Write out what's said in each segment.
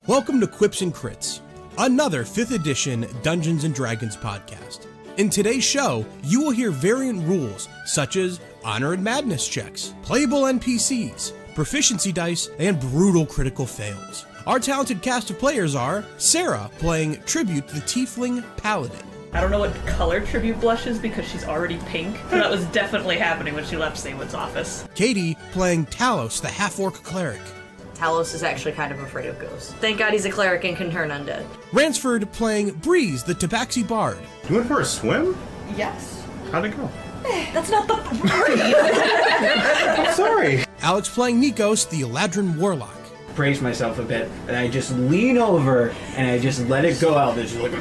Welcome to Quips and Crits, another 5th edition Dungeons & Dragons podcast. In today's show, you will hear variant rules such as honor and madness checks, playable NPCs, proficiency dice, and brutal critical fails. Our talented cast of players are Sarah, playing Tribute to the Tiefling Paladin. I don't know what color Tribute Blush is because she's already pink. That was definitely happening when she left Saywood's office. Katie, playing Talos, the half-orc cleric. Talos is actually kind of afraid of ghosts. Thank God he's a cleric and can turn undead. Ransford, playing Breeze, the Tabaxi bard. You went for a swim? Yes. How'd it go? That's not the party. I'm sorry. Alex, playing Nikos, the Eladrin warlock. Brace myself a bit, and I just lean over and I just let it go out. It's just like,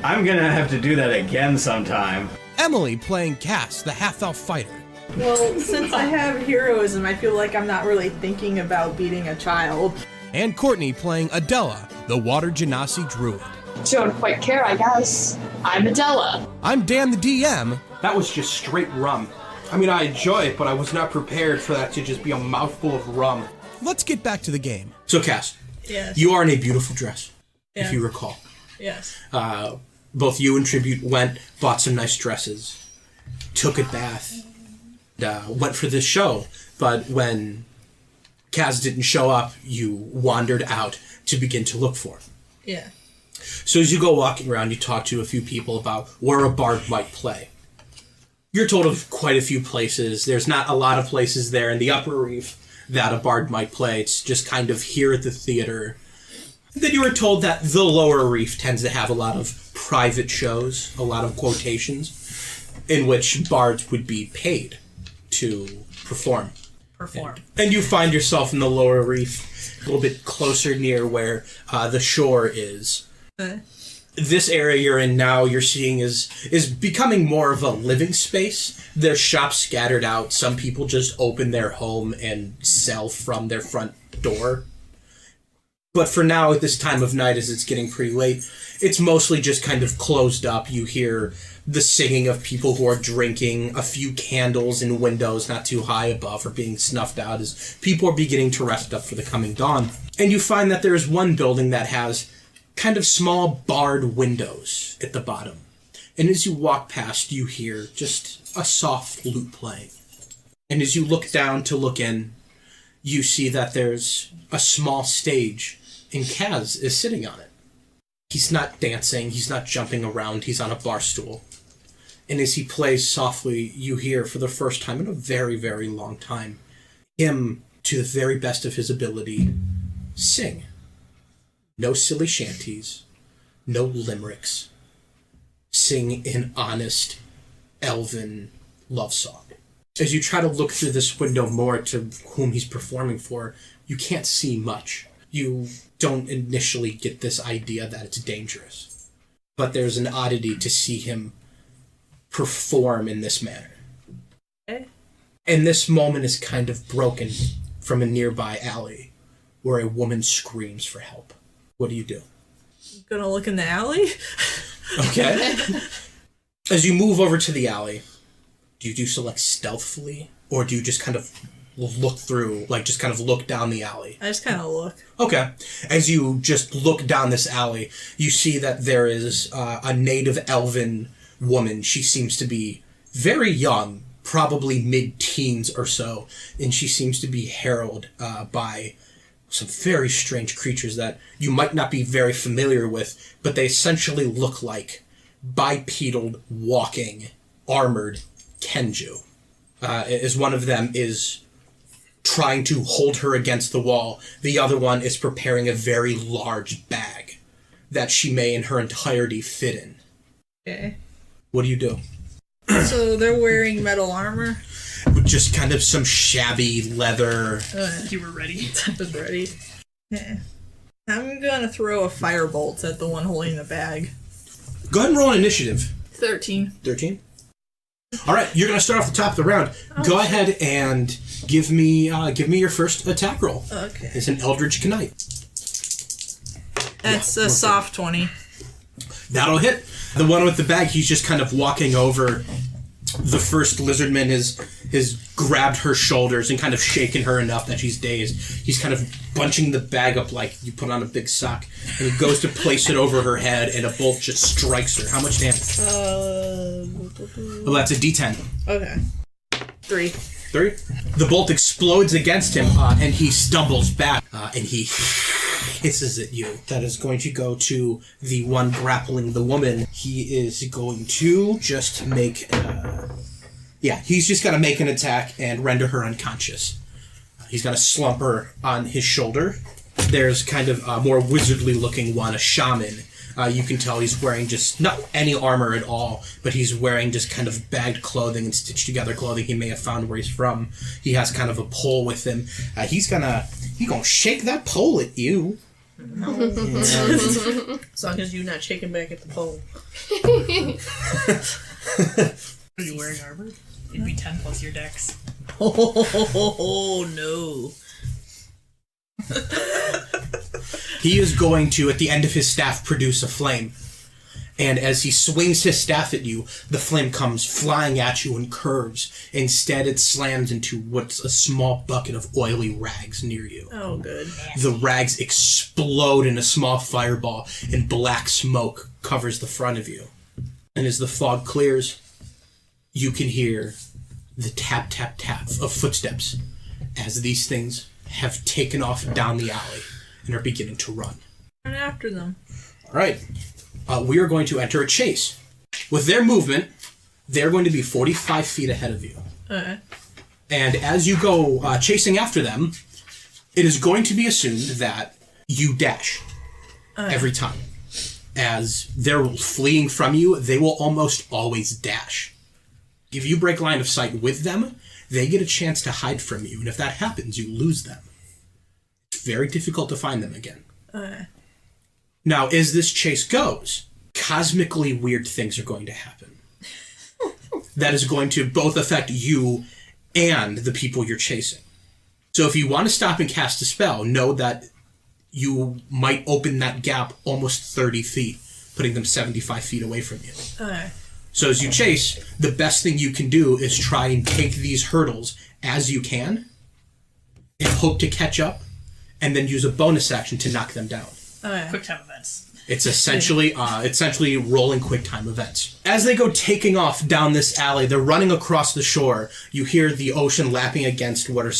I'm gonna have to do that again sometime. Emily, playing Cass, the half-elf fighter. Well, since I have heroism, I feel like I'm not really thinking about beating a child. And Courtney, playing Adela, the water genasi druid. Don't quite care, I guess. I'm Adela. I'm Dan, the DM. That was just straight rum. I mean, I enjoy it, but I was not prepared for that to just be a mouthful of rum. Let's get back to the game. So, Cass, Yes. you are in a beautiful dress, Yeah. if you recall. Yes. Both you and Tribute went, bought some nice dresses, took a bath, went for this show, but when Kaz didn't show up, you wandered out to begin to look for him. Yeah. So as you go walking around, you talk to a few people about where a bard might play. You're told of quite a few places. There's not a lot of places there in the Upper Reef that a bard might play. It's just kind of here at the theater. Then you were told that the Lower Reef tends to have a lot of private shows, a lot of quotations, in which bards would be paid to perform. And you find yourself in the Lower Reef, a little bit closer near where the shore is. This area you're in now, you're seeing is becoming more of a living space. There's shops scattered out. Some people just open their home and sell from their front door. But for now, at this time of night, as it's getting pretty late, it's mostly just kind of closed up. You hear the singing of people who are drinking, a few candles in windows not too high above are being snuffed out as people are beginning to rest up for the coming dawn. And you find that there's one building that has kind of small barred windows at the bottom. And as you walk past, you hear just a soft lute playing. And as you look down to look in, you see that there's a small stage, and Kaz is sitting on it. He's not dancing, he's not jumping around, he's on a bar stool. And as he plays softly, you hear for the first time in a very, very long time, him, to the very best of his ability, sing. No silly shanties, no limericks. Sing an honest, elven love song. As you try to look through this window more to whom he's performing for, you can't see much. You don't initially get this idea that it's dangerous. But there's an oddity to see him perform in this manner. Okay. And this moment is kind of broken from a nearby alley where a woman screams for help. What do you do? Gonna look in the alley? Okay. As you move over to the alley, do you do so like stealthily, or do you just kind of look through, like just kind of look down the alley? I just kind of look. Okay. As you just look down this alley, you see that there is a native elven woman. She seems to be very young, probably mid-teens or so, and she seems to be heralded by some very strange creatures that you might not be very familiar with, but they essentially look like bipedal, walking, armored Kenju. As one of them is trying to hold her against the wall, the other one is preparing a very large bag that she may in her entirety fit in. Okay. What do you do? So they're wearing metal armor? With just kind of some shabby leather. You were ready. I was ready. Yeah. I'm gonna throw a firebolt at the one holding the bag. Go ahead and roll an initiative. 13. 13? All right, you're going to start off the top of the round. Go ahead and give me your first attack roll. Okay. It's an Eldritch Knight. That's a soft 20. That'll hit. The one with the bag, he's just kind of walking over The first lizardman has grabbed her shoulders and kind of shaken her enough that she's dazed. He's kind of bunching the bag up like you put on a big sock, and he goes to place it over her head, and a bolt just strikes her. How much damage? Well, that's a D10. Okay. 3. 3. The bolt explodes against him, and he stumbles back, and he hisses at you. That is going to go to the one grappling the woman. He is going to just make... he's just got to make an attack and render her unconscious. He's got to slump her on his shoulder. There's kind of a more wizardly-looking one, a shaman. You can tell he's wearing just not any armor at all, but he's wearing just kind of bagged clothing and stitched together clothing he may have found where he's from. He has kind of a pole with him. He's gonna shake that pole at you. As long as you're not shaking back at the pole. Are you wearing armor? It'd be 10 plus your dex. Oh no. He is going to, at the end of his staff, produce a flame. And as he swings his staff at you, the flame comes flying at you and curves. Instead, it slams into what's a small bucket of oily rags near you. Oh, good. The rags explode in a small fireball, and black smoke covers the front of you. And as the fog clears, you can hear the tap, tap, tap of footsteps as these things have taken off down the alley and are beginning to run. Run after them. All right. We are going to enter a chase. With their movement, they're going to be 45 feet ahead of you. Okay. And as you go chasing after them, it is going to be assumed that you dash every time. As they're fleeing from you, they will almost always dash. If you break line of sight with them, they get a chance to hide from you. And if that happens, you lose them. It's very difficult to find them again. Now, as this chase goes, cosmically weird things are going to happen. That is going to both affect you and the people you're chasing. So if you want to stop and cast a spell, know that you might open that gap almost 30 feet, putting them 75 feet away from you. So as you chase, the best thing you can do is try and take these hurdles as you can and hope to catch up, and then use a bonus action to knock them down. Quick time events. It's essentially rolling quick time events. As they go taking off down this alley, they're running across the shore. You hear the ocean lapping against what are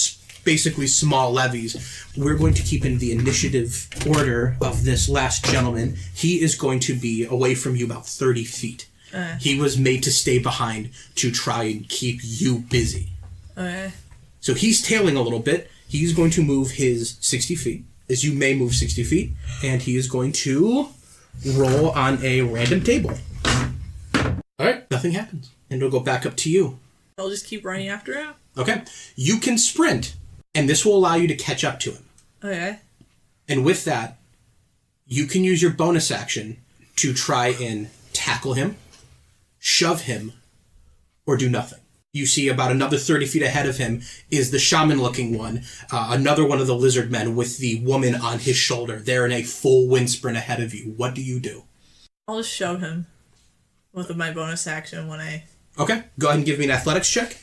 basically small levees. We're going to keep in the initiative order of this last gentleman. He is going to be away from you about 30 feet. He was made to stay behind to try and keep you busy. So he's tailing a little bit. He's going to move his 60 feet, as you may move 60 feet, and he is going to roll on a random table. All right, nothing happens. And it'll go back up to you. I'll just keep running after him. Okay. You can sprint, and this will allow you to catch up to him. Okay. And with that, you can use your bonus action to try and tackle him, shove him, or do nothing. You see about another 30 feet ahead of him is the shaman-looking one, another one of the lizard men with the woman on his shoulder. They're in a full wind sprint ahead of you. What do you do? I'll just shove him with my bonus action when I... Okay, go ahead and give me an athletics check.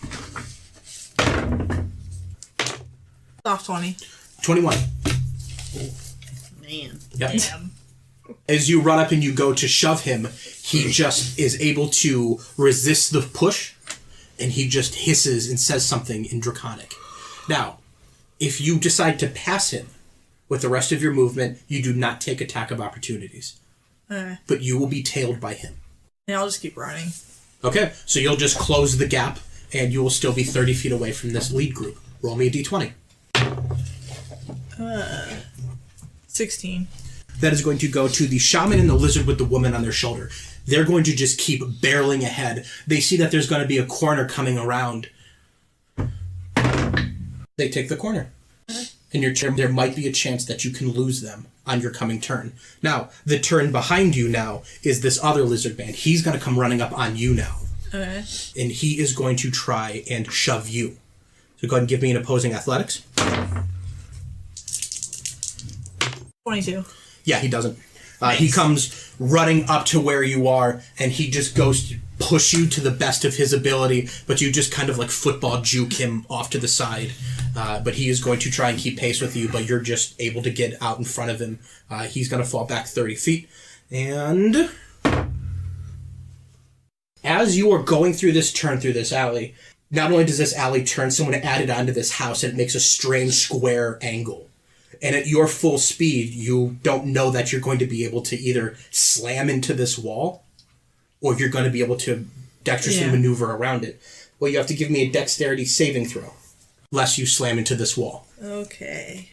Off 20. 21. Man. Yep. As you run up and you go to shove him, he just is able to resist the push, and he just hisses and says something in Draconic. Now, if you decide to pass him with the rest of your movement, you do not take attack of opportunities. But you will be tailed by him. Yeah, I'll just keep running. Okay, so you'll just close the gap, and you will still be 30 feet away from this lead group. Roll me a d20. 16. That is going to go to the shaman and the lizard with the woman on their shoulder. They're going to just keep barreling ahead. They see that there's going to be a corner coming around. They take the corner. In your turn, there might be a chance that you can lose them on your coming turn. Now, the turn behind you now is this other lizard man. He's going to come running up on you now. Okay. And he is going to try and shove you. So go ahead and give me an opposing athletics. 22. Yeah, he doesn't. He comes running up to where you are, and he just goes to push you to the best of his ability, but you just kind of like football juke him off to the side. But he is going to try and keep pace with you, but you're just able to get out in front of him. He's going to fall back 30 feet. And as you are going through this turn through this alley, not only does this alley turn, someone added onto this house, and it makes a strange square angle. And at your full speed, you don't know that you're going to be able to either slam into this wall, or you're going to be able to dexterously maneuver around it. Well, you have to give me a dexterity saving throw, lest you slam into this wall. Okay.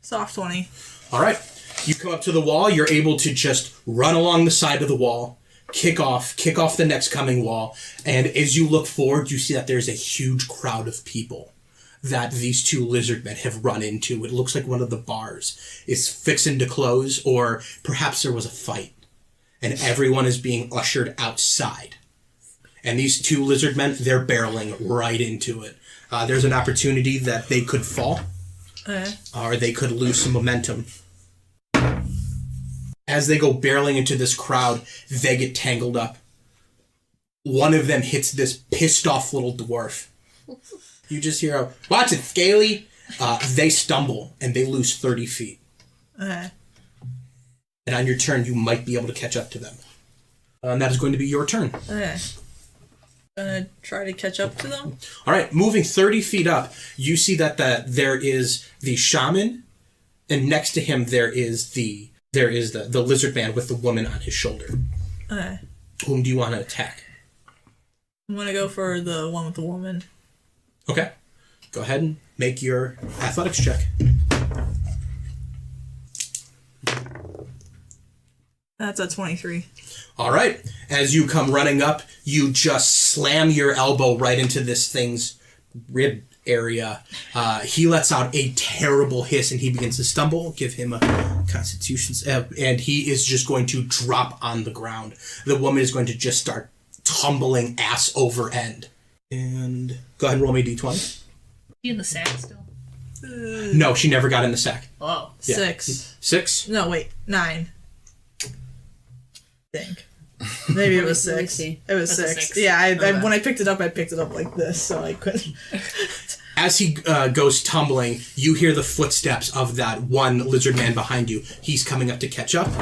Soft 20. All right. You come up to the wall. You're able to just run along the side of the wall, kick off the next coming wall, and as you look forward, you see that there's a huge crowd of people that these two lizard men have run into. It looks like one of the bars is fixing to close, or perhaps there was a fight, and everyone is being ushered outside. And these two lizard men, they're barreling right into it. There's an opportunity that they could fall, or they could lose some momentum. As they go barreling into this crowd, they get tangled up. One of them hits this pissed off little dwarf. You just hear a, "Watch it, Scaly!" They stumble, and they lose 30 feet. And on your turn, you might be able to catch up to them. And that is going to be your turn. Gonna try to catch up to them. All right, moving 30 feet up, you see that there is the shaman, and next to him there is the lizard man with the woman on his shoulder. Whom do you want to attack? I'm gonna go for the one with the woman. Okay. Go ahead and make your athletics check. That's a 23. All right. As you come running up, you just slam your elbow right into this thing's rib area. He lets out a terrible hiss and he begins to stumble. Give him a constitution, and he is just going to drop on the ground. The woman is going to just start tumbling ass over end. And go ahead and roll me a d20. He in the sack still? No, she never got in the sack. Oh. Yeah. 6. 6? No, wait. 9. I think. Maybe it was 6. It was That's a 6. 6. Yeah, Okay. when I picked it up like this, so I couldn't. As he goes tumbling, you hear the footsteps of that one lizard man behind you. He's coming up to catch up.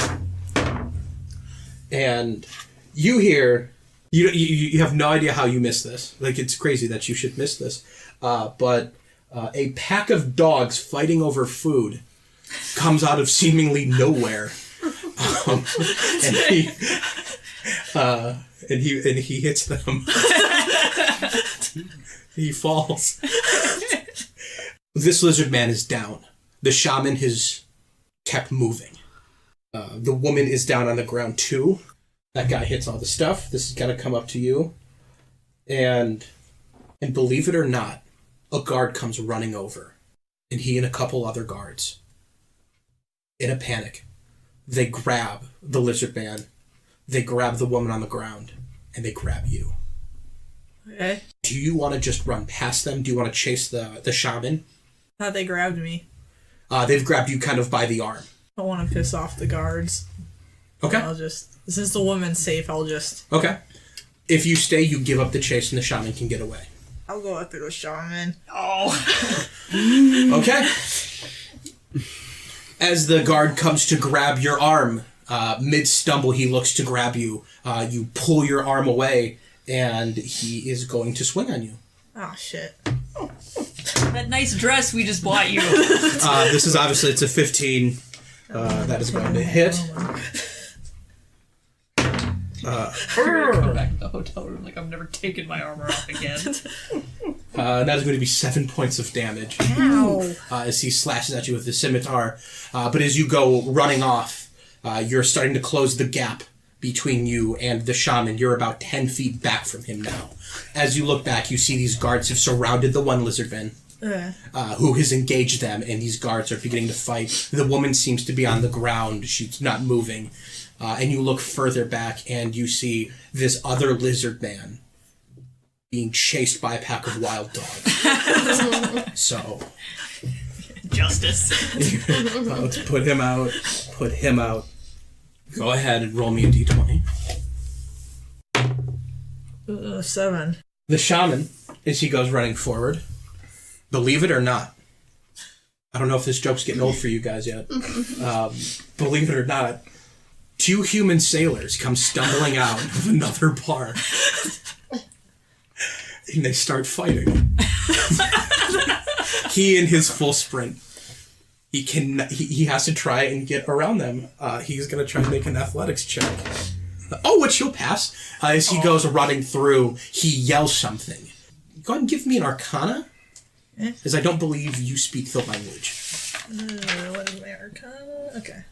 And you hear... You have no idea how you missed this. Like, it's crazy that you should miss this. But a pack of dogs fighting over food comes out of seemingly nowhere. And he hits them. He falls. This lizard man is down. The shaman has kept moving. The woman is down on the ground too. That guy hits all the stuff. This is gonna come up to you. And believe it or not, a guard comes running over. And he and a couple other guards, in a panic, they grab the lizard man, they grab the woman on the ground, and they grab you. Okay. Do you want to just run past them? Do you want to chase the shaman? Thought they grabbed me. They've grabbed you kind of by the arm. I don't want to piss off the guards. Okay. I'll just... Since the woman's safe, I'll just... Okay. If you stay, you give up the chase and the shaman can get away. I'll go after the shaman. Okay. As the guard comes to grab your arm, mid-stumble he looks to grab you. You pull your arm away, and he is going to swing on you. Oh, shit. That nice dress we just bought you. This is obviously, it's a 15. That is going to hit. Go back to the hotel room like I'm never taking my armor off again. That is going to be 7 points of damage. Ow. As he slashes at you with his scimitar. But as you go running off, you're starting to close the gap between you and the shaman. You're about 10 feet back from him now. As you look back, you see these guards have surrounded the one lizardman, who has engaged them, and these guards are beginning to fight. The woman seems to be on the ground. She's not moving. And you look further back, and you see this other lizard man being chased by a pack of wild dogs. So... Justice. Let's put him out. Go ahead and roll me a d20. 7. The shaman, as he goes running forward, believe it or not, I don't know if this joke's getting old for you guys yet. Believe it or not, 2 human sailors come stumbling out of another bar. And they start fighting. He in his full sprint. He has to try and get around them. He's going to try and make an athletics check. Oh, which he'll pass. As he goes running through, he yells something. Go ahead and give me an arcana. As I don't believe you speak the language. What is my arcana? Okay.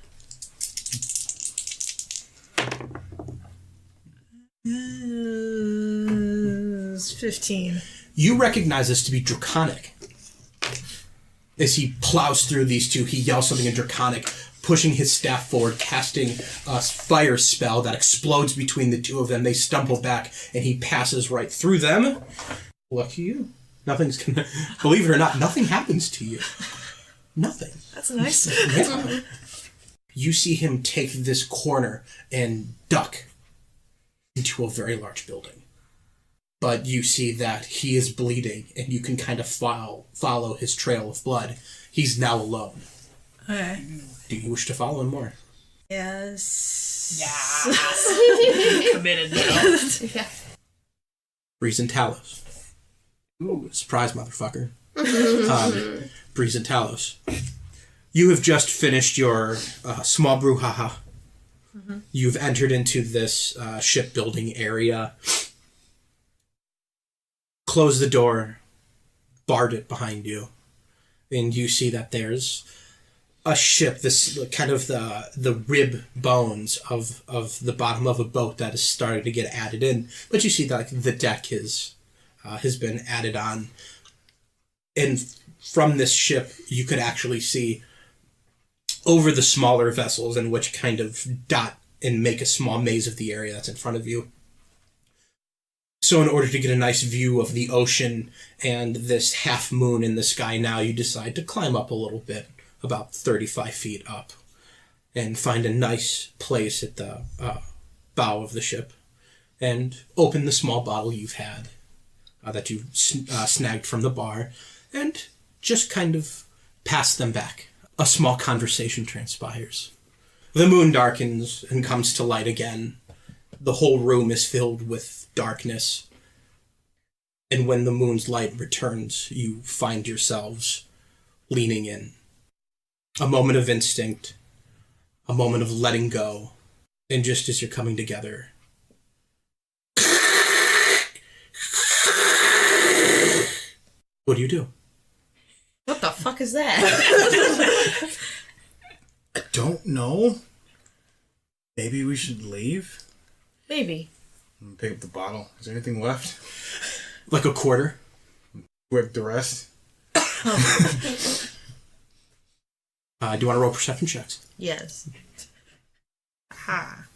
It's 15. You recognize this to be Draconic. As he plows through these 2, he yells something in Draconic, pushing his staff forward, casting a fire spell that explodes between the 2 of them. They stumble back, and he passes right through them. Lucky you. Nothing's gonna... Believe it or not, nothing happens to you. Nothing. That's nice. Yeah. You see him take this corner and duck into a very large building. But you see that he is bleeding, and you can kind of follow his trail of blood. He's now alone. Okay. Do you wish to follow him more? Yes. Yes. Committed now. Yeah. Breeze and Talos. Ooh, surprise, motherfucker. Breeze and Talos. You have just finished your small brouhaha. Mm-hmm. You've entered into this shipbuilding area. Close the door, barred it behind you, and you see that there's a ship, this kind of the rib bones of the bottom of a boat that is starting to get added in, but you see that the deck has been added on, and from this ship you could actually see over the smaller vessels, in which kind of dot and make a small maze of the area that's in front of you. So in order to get a nice view of the ocean and this half moon in the sky now, you decide to climb up a little bit, about 35 feet up, and find a nice place at the bow of the ship, and open the small bottle you've had, that you snagged from the bar, and just kind of pass them back. A small conversation transpires. The moon darkens and comes to light again. The whole room is filled with darkness. And when the moon's light returns, you find yourselves leaning in. A moment of instinct, a moment of letting go, and just as you're coming together, what do? What the fuck is that? I don't know. Maybe we should leave? Maybe. Pick up the bottle. Is there anything left? Like a quarter? Whip the rest? Do you want to roll perception checks? Yes. Ha.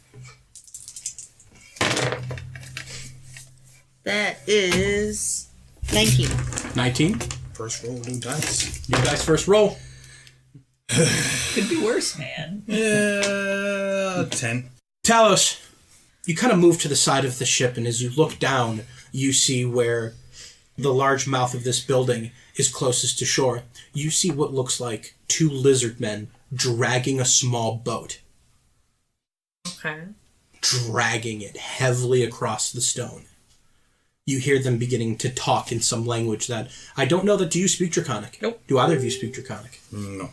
That is 19. 19? First roll, new dice. You guys first roll. Could be worse, man. 10. Talos, you kind of move to the side of the ship, and as you look down, you see where the large mouth of this building is closest to shore. You see what looks like 2 lizard men dragging a small boat. Okay. Dragging it heavily across the stone. You hear them beginning to talk in some language that I don't know. Do you speak Draconic? Nope. Do either of you speak Draconic? No.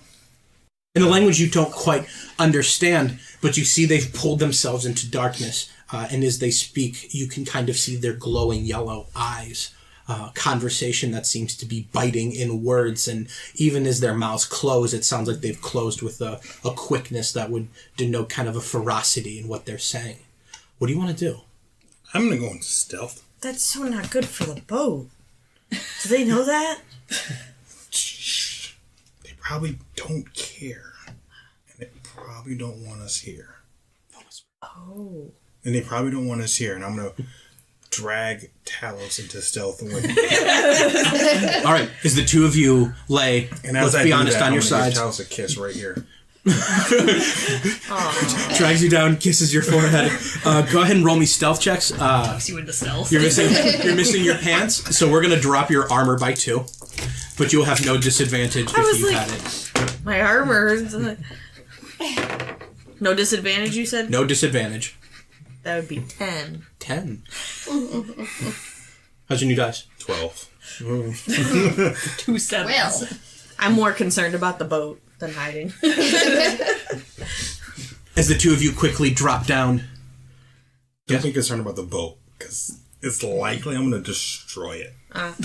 In a language you don't quite understand, but you see they've pulled themselves into darkness, and as they speak, you can kind of see their glowing yellow eyes. Conversation that seems to be biting in words, and even as their mouths close, it sounds like they've closed with a quickness that would denote kind of a ferocity in what they're saying. What do you want to do? I'm gonna go into stealth. That's so not good for the boat. Do they know that? Shh. They probably don't care. And they probably don't want us here. Oh. And they probably don't want us here. And I'm gonna drag Talos into stealth and win. All right, as the 2 of you lay, And as let's I be do honest, that, on your I'm gonna sides. give Talos a kiss right here. Drags you down, kisses your forehead. Go ahead and roll me stealth checks. Talks you into stealth. You're missing your pants, so we're gonna drop your armor by 2. But you'll have no disadvantage if you had it. My armor. No disadvantage, you said? No disadvantage. That would be 10. 10. How's your new dice? 12. 2 sevens. Well, I'm more concerned about the boat than hiding. As the two of you quickly drop down. Don't be concerned about the boat, because it's likely I'm going to destroy it. As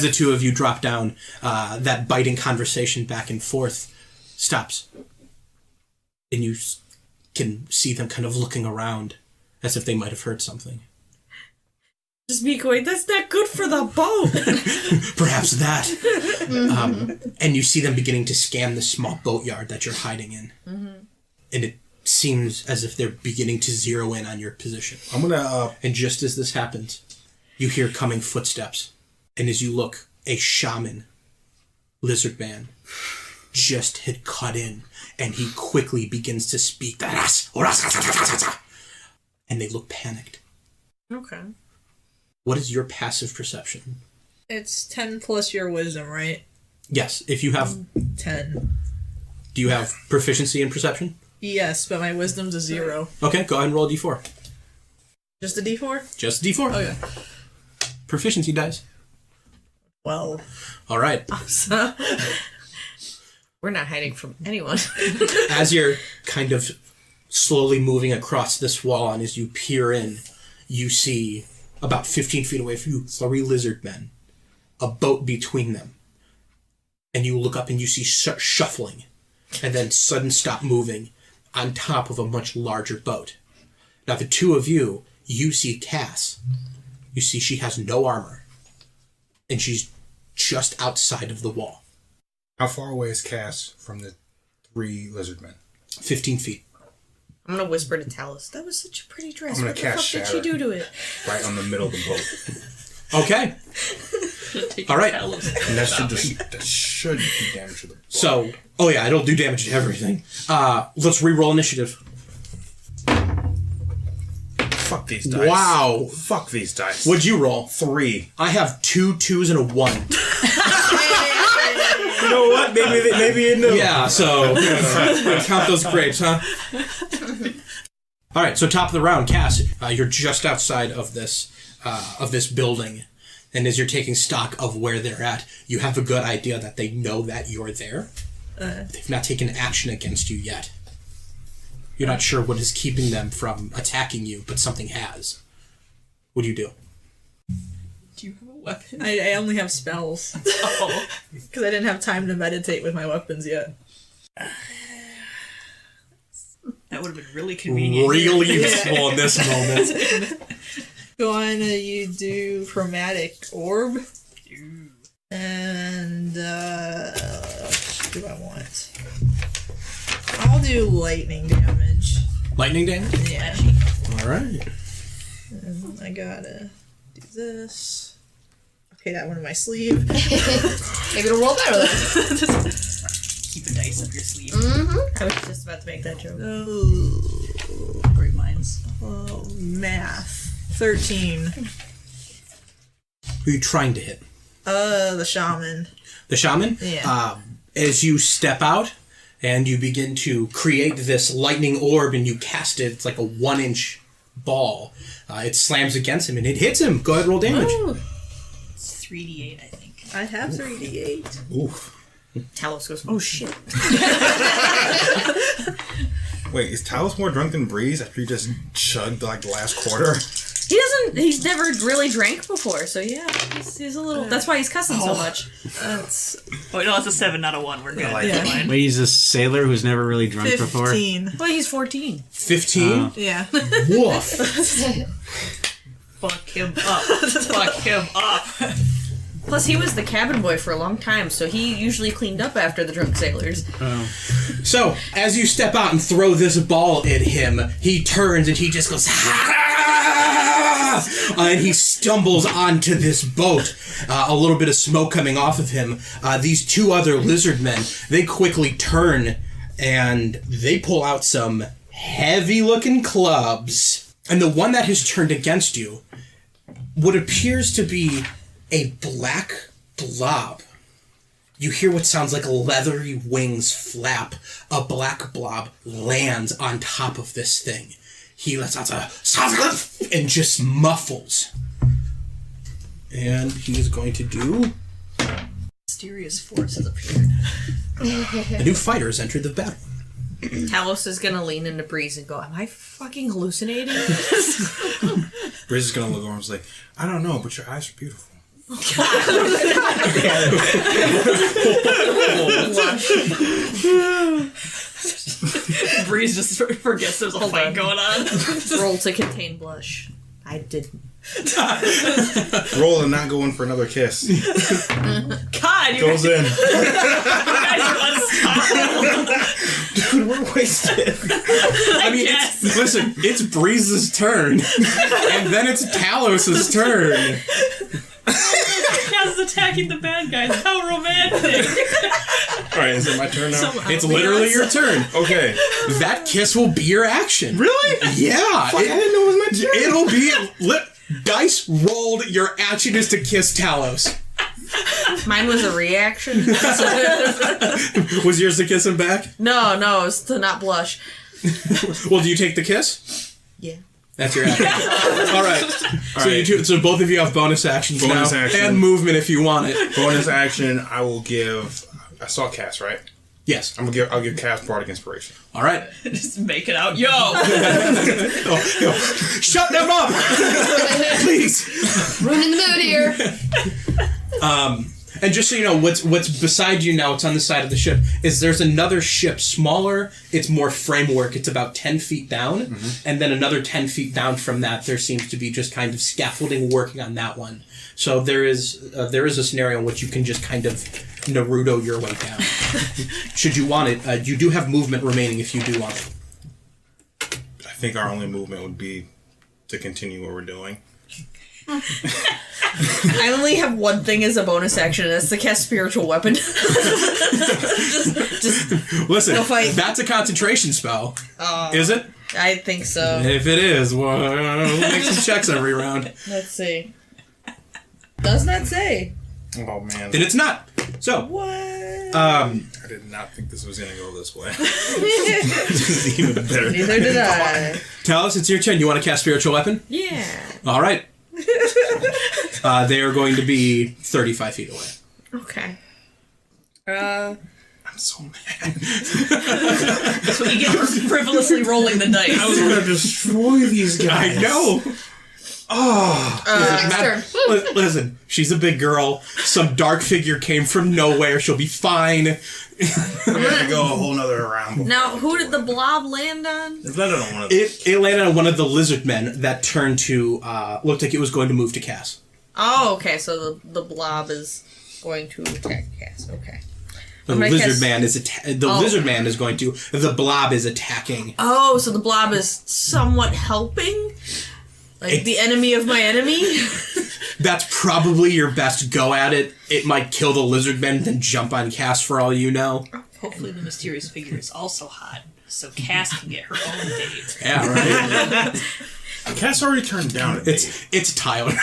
the two of you drop down, that biting conversation back and forth stops. And you can see them kind of looking around as if they might have heard something. Just be going, that's not good for the boat. Perhaps that. And you see them beginning to scan the small boatyard that you're hiding in. And it seems as if they're beginning to zero in on your position. I'm going to... And just as this happens, you hear coming footsteps. And as you look, a shaman, lizard man, just had cut in. And he quickly begins to speak. And they look panicked. Okay. What is your passive perception? It's 10 plus your wisdom, right? Yes, if you have... 10. Do you have proficiency in perception? Yes, but my wisdom's a 0. Okay, go ahead and roll a d4. Just a d4? Just a d4. Okay. Proficiency dice. 12. All right. We're not hiding from anyone. As you're kind of slowly moving across this wall and as you peer in, you see about 15 feet away from you 3 lizard men, a boat between them. And you look up and you see shuffling and then sudden stop moving on top of a much larger boat. Now the two of you see Cass. You see she has no armor. And she's just outside of the wall. How far away is Cass from the 3 lizard men? 15 feet. I'm gonna whisper to Talos, that was such a pretty dress. I'm gonna What the fuck cast did she Shatter. do to it? Right on the middle of the boat. Okay. All right. And that should do damage to the boat. So, oh yeah, it'll do damage to everything. Let's re-roll initiative. Fuck these dice. Wow. Fuck these dice. What'd you roll? 3. I have 2 2s and a 1. You know what? Maybe you knew. Yeah, so count those grapes, huh? All right, so top of the round, Cass. You're just outside of this building, and as you're taking stock of where they're at, you have a good idea that they know that you're there. They've not taken action against you yet. You're not sure what is keeping them from attacking you, but something has. What do you do? Do you have a weapon? I only have spells. Oh. Because I didn't have time to meditate with my weapons yet. That would have been really convenient. Really useful in this moment. You do chromatic orb. And what do I want? I'll do lightning damage. Lightning damage? Yeah. All right. And I gotta do this. Okay, that one in my sleeve. maybe it'll roll better then. Keep a dice up your sleeve. I was just about to make that joke. Oh, Great minds. math. 13. Who are you trying to hit? The shaman. The shaman? Yeah. As you step out and you begin to create this lightning orb and you cast it, it's like a 1-inch ball. It slams against him and it hits him. Go ahead, roll damage. Ooh, It's 3d8, I think. I have 3d8. Oof. Talos goes, oh shit. Wait, is Talos more drunk than Breeze after he just chugged like the last quarter? He's never really drank before, so yeah, he's a little, that's why he's cussing so much. That's Oh, no, it's a 7, not a 1. We're good. like Yeah. Fine. Wait, he's a sailor who's never really drunk before? 15. Well, he's 14. 15? Yeah. Woof. Fuck him up. Fuck him up. Plus, he was the cabin boy for a long time, so he usually cleaned up after the drunk sailors. So, as you step out and throw this ball at him, he turns and he just goes, and he stumbles onto this boat. A little bit of smoke coming off of him. These 2 other lizard men, they quickly turn and they pull out some heavy-looking clubs. And the one that has turned against you, what appears to be a black blob. You hear what sounds like leathery wings flap. A black blob lands on top of this thing. He lets out a and just muffles. And he is going to do... Mysterious force has appeared. A new fighter has entered the battle. Talos is gonna lean into Breeze and go, am I fucking hallucinating? Breeze is gonna look over and say, I don't know, but your eyes are beautiful. Breeze just forgets there's a fight going on. Roll to contain blush. I didn't. Roll and not go in for another kiss. God, you Goes in. guys are unstoppable. Dude, we're wasted. I mean, listen, it's Breeze's turn. And then it's Talos' turn. Kaz is attacking the bad guys. How romantic. Alright, is it my turn now? It's literally your turn. Okay. That kiss will be your action. Really? Yeah. Fuck, I didn't know it was my turn. It'll be... Dice rolled, your action is to kiss Talos. Mine was a reaction. Was yours to kiss him back? No, it was to not blush. Well, do you take the kiss? Yeah. That's your action. All right. So both of you have bonus actions Bonus now. action. And movement if you want it. Bonus action, I will give... I saw Cass, right? Yes. I'll give Cass Bardic Inspiration. All right. Just make it out. Yo! Shut them up! Please! Ruining the mood here. And just so you know, what's beside you now, it's on the side of the ship, is there's another ship, smaller, it's more framework, it's about 10 feet down, and then another 10 feet down from that, there seems to be just kind of scaffolding working on that one. So there is a scenario in which you can just kind of Naruto your way down. Should you want it, you do have movement remaining if you do want it. I think our only movement would be to continue what we're doing. I only have one thing as a bonus action, and that's to cast spiritual weapon. just Listen, no fight. that's a concentration spell. Is it? I think so. If it is, well, we'll make some checks every round. Let's see. Does not say. Oh, man. Then it's not. So, What? I did not think this was going to go this way. This is even better. Neither did I. Talos, it's your turn. You want to cast spiritual weapon? Yeah. All right. They are going to be 35 feet away. Okay. I'm so mad. That's what you get for frivolously rolling the dice. I was going to destroy these guys. I know. Next turn. Listen, she's a big girl. Some dark figure came from nowhere. She'll be fine. I'm going to go a whole nother round. Now, who did the blob land on? It's landed on one of them. It landed on one of the lizard men that turned to, looked like it was going to move to Cass. Oh, okay. So the blob is going to attack Cass. Okay. The lizard man is lizard man is going to. The blob is attacking. Oh, so the blob is somewhat helping? Like the enemy of my enemy? That's probably your best go at it. It might kill the lizard men, then jump on Cass for all you know. Hopefully the mysterious figure is also hot, so Cass can get her own date. Yeah, right. Cass already turned down a date. It's Tyler.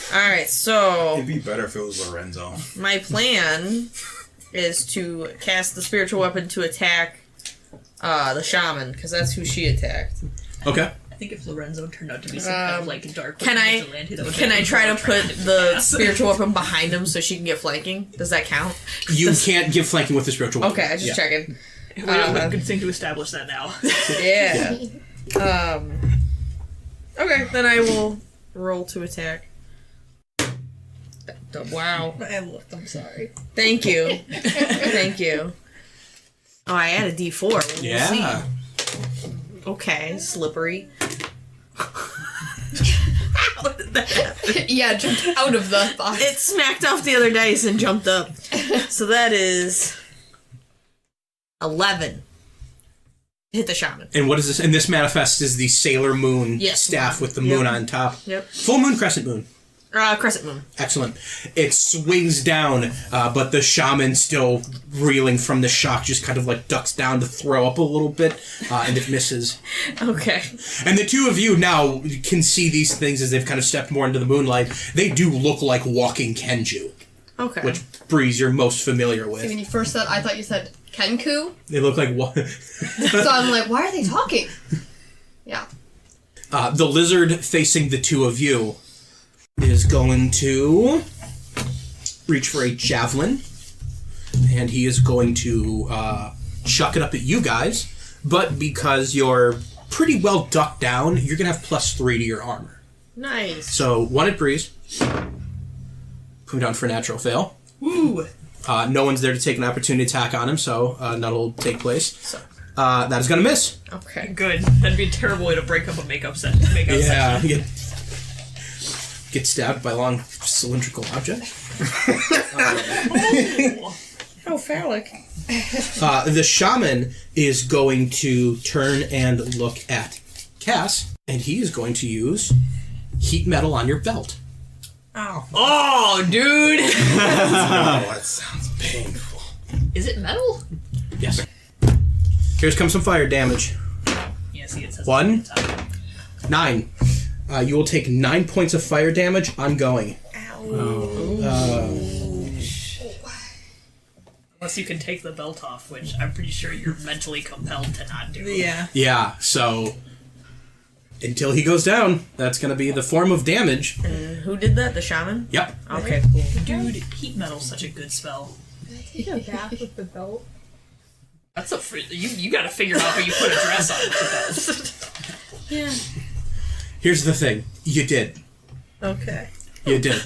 Alright, so It'd be better if it was Lorenzo. my plan is to cast the spiritual weapon to attack the shaman, because that's who she attacked. Okay. I think if Lorenzo turned out to be some kind of like dark Can I vigilante, that would can make I him try more to put attractive the Cass. spiritual weapon behind him so she can get flanking? Does that count? You can't give flanking with the spiritual weapon. Okay, I just checking. We don't good thing to establish that now. Yeah. Okay, then I will roll to attack. Wow. I looked, I'm sorry. Thank you. Thank you. Oh, I add a D4. We'll Yeah. see. Okay, slippery. How did that happen? Yeah, jumped out of the box. It smacked off the other dice and jumped up. So that is 11. Hit the shaman. And what is this? And this manifests as the Sailor Moon Yes. staff with the moon Yep. on top. Yep. Full moon, crescent moon. Crescent moon. Excellent. It swings down, but the shaman, still reeling from the shock, just kind of like ducks down to throw up a little bit, and it misses. Okay. And the two of you now can see these things as they've kind of stepped more into the moonlight. They do look like walking Kenju, Okay. which, Breeze, you're most familiar with. See, when you first said, I thought you said Kenku. They look like what? So I'm like, why are they talking? Yeah. The lizard facing the two of you is going to reach for a javelin, and he is going to chuck it up at you guys, but because you're pretty well ducked down, you're going to have +3 to your armor. Nice. So, 1 at Breeze. Put him down for a natural fail. Woo! No one's there to take an opportunity attack on him, so none will take place. That is going to miss. Okay. Good. That'd be a terrible way to break up a makeup set. Yeah, get stabbed by a long cylindrical object. How phallic. The shaman is going to turn and look at Cass, and he is going to use heat metal on your belt. Ow. Oh, dude! Oh, that sounds painful. Is it metal? Yes. Here comes some fire damage. Yeah, see, it says 1, 9. You will take 9 points of fire damage ongoing. Unless you can take the belt off, which I'm pretty sure you're mentally compelled to not do. Yeah. Yeah, so until he goes down, that's going to be the form of damage. And who did that? The shaman? Yep. Okay, cool. Dude, heat metal's such a good spell. Take a bath with the belt. That's a you gotta figure out how you put a dress on with the belt. Yeah. Here's the thing. You did. Okay. You did.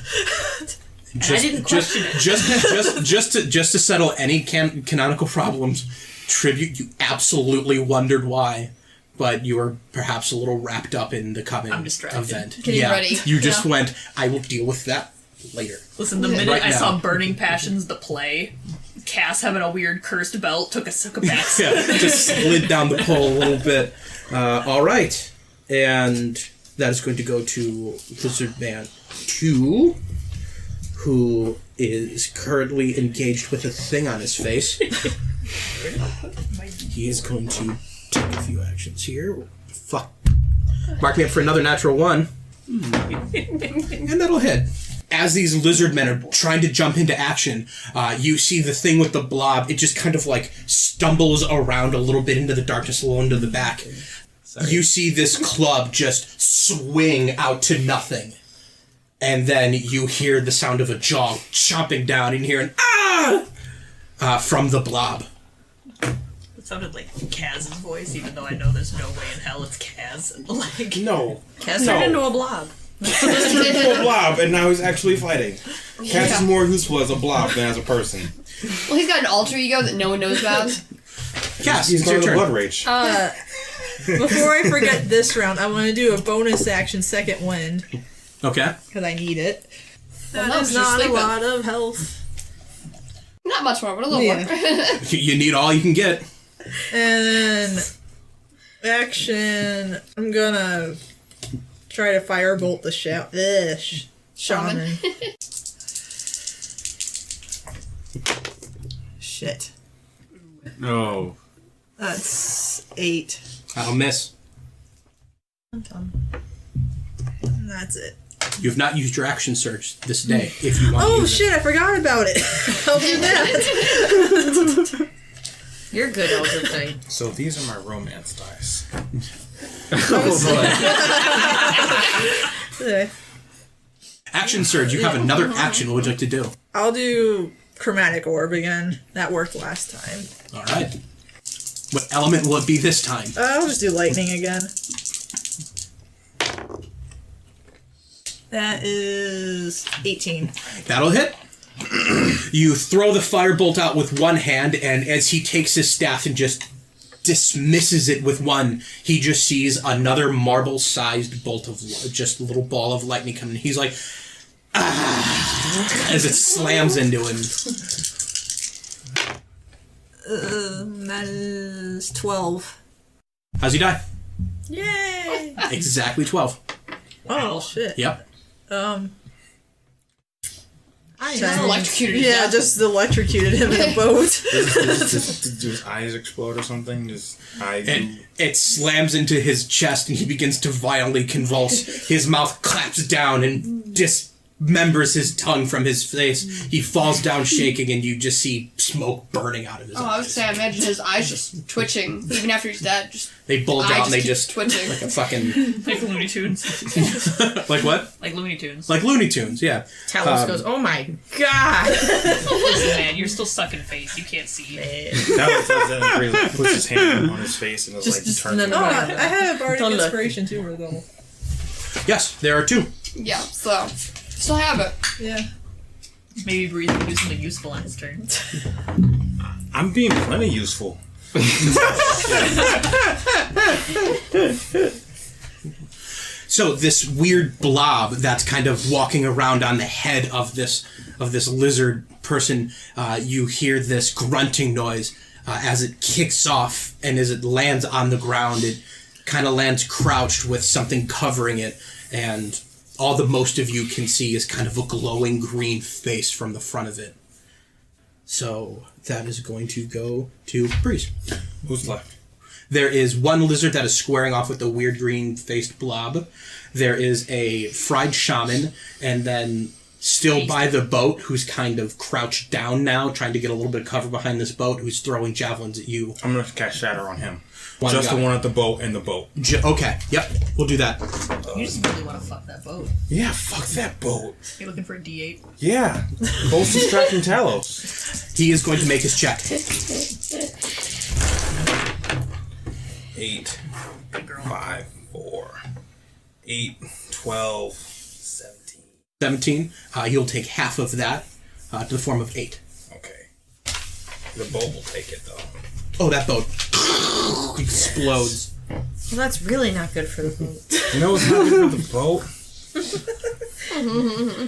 I didn't question it. Just to settle any canonical problems, Tribute, you absolutely wondered why, but you were perhaps a little wrapped up in the coming I'm distracted. event. Getting ready. You just Yeah. went, I will deal with that later. Listen, the minute Right I now. saw Burning Passions, the play, Cass having a weird cursed belt took a back Yeah, just slid down the pole a little bit. All right. And that is going to go to Lizard Man 2, who is currently engaged with a thing on his face. He is going to take a few actions here. Fuck. Mark me up for another natural 1. And that'll hit. As these lizard men are trying to jump into action, you see the thing with the blob. It just kind of like stumbles around a little bit into the darkness, a little into the back. You see this club just swing out to nothing. And then you hear the sound of a jaw chomping down and hear an ah from the blob. It sounded like Kaz's voice, even though I know there's no way in hell it's Kaz. Like, No. Cass turned into a blob. He's turned into a blob, and now he's actually fighting. Cass is more useful as a blob than as a person. Well, he's got an alter ego that no one knows about. Cass, He's it's your got a turn. blood rage. Before I forget this round, I want to do a bonus action second wind, Okay. because I need it. Well, That no, is she's not a sleeping. lot of health. Not much more, but a little Yeah. more. You need all you can get. And then action, I'm gonna try to firebolt the shaman. Shit. No. That's 8. That'll miss. And that's it. You have not used your action surge this day, if you want to Oh use shit, I forgot about it. I'll do that. You're good, Elder Thing. So these are my romance dice. Okay. Action surge, you have another action. What would you like to do? I'll do chromatic orb again. That worked last time. All right. What element will it be this time? I'll just do lightning again. That is 18. That'll hit. You throw the firebolt out with one hand, and as he takes his staff and just dismisses it with one, he just sees another marble-sized bolt of just a little ball of lightning coming. He's like, ah, as it slams into him. That is 12. How's he die? Yay! Exactly 12. Oh shit. Yep. Just electrocuted his Yeah, death. just electrocuted him in a boat. Do his eyes explode or something? And it slams into his chest and he begins to violently convulse. His mouth claps down and dismembers his tongue from his face. He falls down shaking and you just see smoke burning out of his Oh, I would eyes. say, I imagine his eyes just twitching, even after he's dead. Just They bulge eye out and they keeps just twitching. like a fucking Like Looney Tunes. like what? Like Looney Tunes. Like Looney Tunes, yeah. Talos goes, oh my god. Listen, man, you're still sucking face. You can't see. Talos does that and Breeze puts his hand on his face and Just turns no, it no, Oh, no, around. no. I had a bardic Don't look. inspiration too, or though. Yes, there are two. Yeah, so still have it. Yeah. Maybe Breeze can do something useful on his turn. I'm being plenty useful. So this weird blob that's kind of walking around on the head of this lizard person, you hear this grunting noise as it kicks off, and as it lands on the ground, it kind of lands crouched with something covering it, and all the most of you can see is kind of a glowing green face from the front of it. So that is going to go to Breeze. Who's left? There is one lizard that is squaring off with the weird green-faced blob. There is a fried shaman, and then still by the boat, who's kind of crouched down now, trying to get a little bit of cover behind this boat, who's throwing javelins at you. I'm gonna cast Shatter on him. One Just guy. the one at the boat and the boat. Okay, yep, we'll do that. You just really want to fuck that boat. Yeah, fuck that boat. You looking for a D8? Yeah. Both distracting Talos. He is going to make his check. 8, Good girl. 5, 4, 8, 12, 17. 17. He'll take half of that to the form of 8. Okay. The boat will take it, though. Oh, that boat explodes. Well, that's really not good for the boat. You know what's not good for the boat?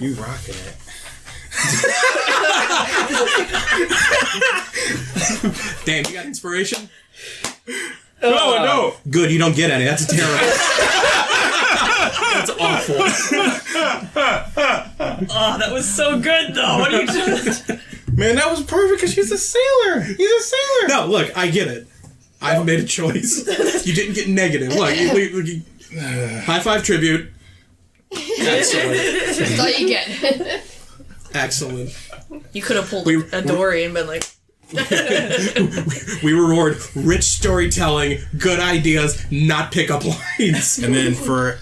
You rocking it. Damn, you got inspiration? No. Good, you don't get any. That's terrible. That's awful. Oh, that was so good, though. What are you doing? Man, that was perfect because she's a sailor. He's a sailor. No, look, I get it. I've made a choice. You didn't get negative. Look, high five tribute. Excellent. That's all you get. Excellent. You could have pulled a Dory and been like, We reward rich storytelling, good ideas, not pickup lines. And then for,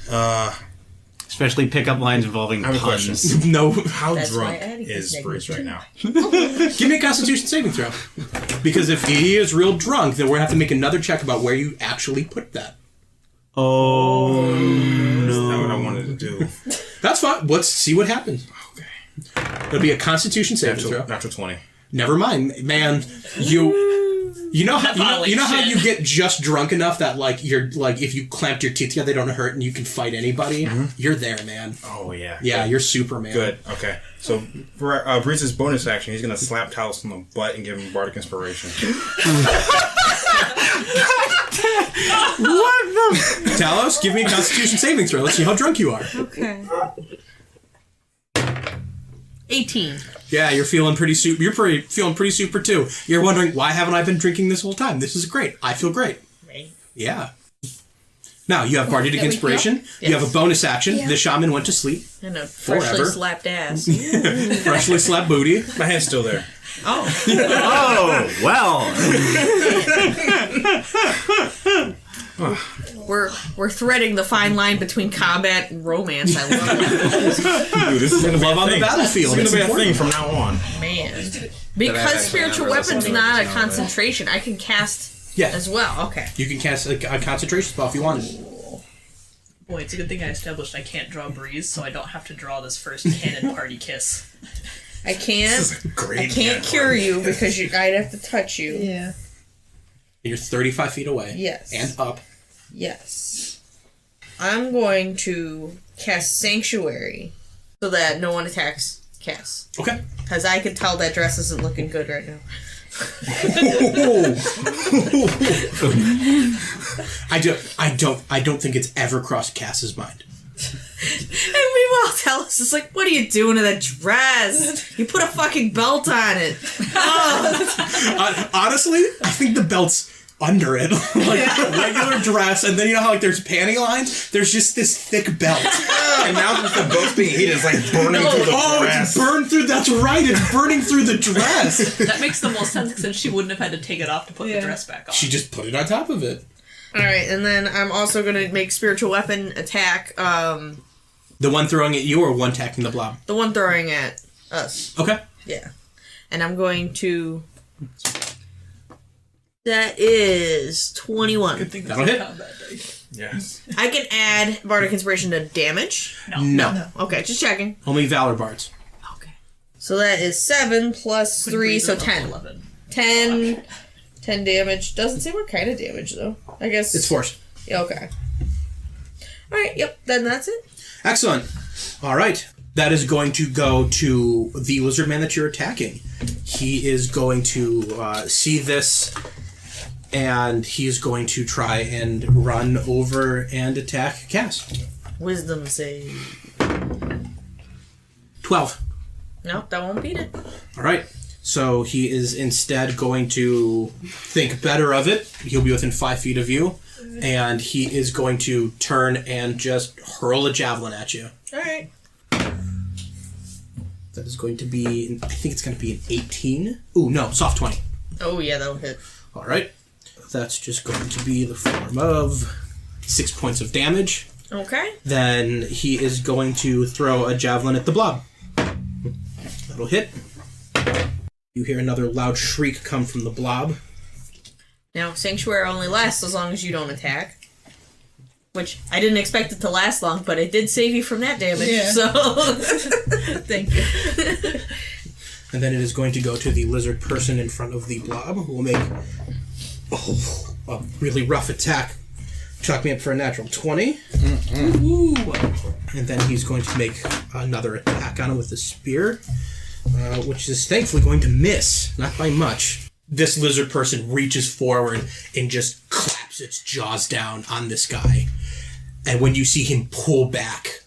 Especially pickup lines involving I have a puns. question. No. How That's why drunk Addie is is Breeze right now? Give me a Constitution saving throw. Because if he is real drunk, then we're going to have to make another check about where you actually put that. Oh That's not no. what I wanted to do. That's fine. Let's see what happens. Okay. It'll be a Constitution saving throw. Natural 20. Never mind, man. You know how you get just drunk enough that like you're like if you clamped your teeth together they don't hurt and you can fight anybody. You're there, man. Oh, yeah. Yeah, you're Superman. Good. Okay. So for Breeze's bonus action, he's gonna slap Talos on the butt and give him bardic inspiration. Talos, give me a Constitution saving throw. Let's see how drunk you are. okay. 18. Yeah, you're feeling pretty super. You're feeling pretty super too. You're wondering why haven't I been drinking this whole time? This is great. I feel great. Right. Yeah. Now you have bardic inspiration. You have a bonus action. The shaman went to sleep. And a freshly Forever. slapped ass. Freshly slapped booty. My hand's still there. Oh. Oh well. We're threading the fine line between combat and romance. I love it. Dude, this is gonna be Love a on the thing. battlefield. This is It's gonna be a thing important. from now on. Man. Because spiritual weapon's not a concentration, I can cast Yeah. as well. Okay. You can cast a concentration spell if you wanted. Boy, it's a good thing I established I can't draw Breeze, so I don't have to draw this first cannon party kiss. I can't. This is a great I can't cure you because I'd have to touch you. Yeah. You're 35 feet away. Yes. And up. Yes. I'm going to cast Sanctuary so that no one attacks Cass. Okay. Because I can tell that dress isn't looking good right now. I don't think it's ever crossed Cass's mind. And meanwhile, Talus is like, what are you doing to that dress? You put a fucking belt on it. Oh. Honestly, I think the belt's under it. Regular dress, and then you know how there's panty lines? There's just this thick belt. And now that the belt's being heated, it's like burning through the dress. It's burned through, that's right, it's burning through the dress. That makes the most sense since she wouldn't have had to take it off to put the dress back on. She just put it on top of it. Alright, and then I'm also going to make spiritual weapon attack, The one throwing at you or one attacking the blob? the one throwing at us. Okay. Yeah. And I'm going to... That is 21. Good thing That'll that's hit. combat dice. Yes. I can add Bardic Inspiration to damage. No. Okay, just checking. Only Valor Bards. Okay. So that is 7 plus 3, so 10. 11. 10. 10 damage. Doesn't say what kind of damage, though. I guess... It's force. Yeah, okay. Alright, yep, then that's it. Excellent. All right. That is going to go to the lizard man that you're attacking. He is going to see this, and he's going to try and run over and attack Cass. Wisdom save. 12. Nope, that won't beat it. All right. So he is instead going to think better of it. He'll be within 5 feet of you, and he is going to turn and just hurl a javelin at you. Alright. That is going to be, I think it's going to be an 18. Ooh, no, soft 20. Oh, yeah, that'll hit. All right. That's just going to be the form of 6 points of damage. Okay. Then he is going to throw a javelin at the blob. That'll hit. You hear another loud shriek come from the blob. Now, Sanctuary only lasts as long as you don't attack. Which, I didn't expect it to last long, but it did save you from that damage, so... Thank you. And then it is going to go to the lizard person in front of the blob, who will make a really rough attack. Chalk me up for a natural 20. Ooh. And then he's going to make another attack on him with the spear, which is thankfully going to miss, not by much. This lizard person reaches forward and just claps its jaws down on this guy. And when you see him pull back,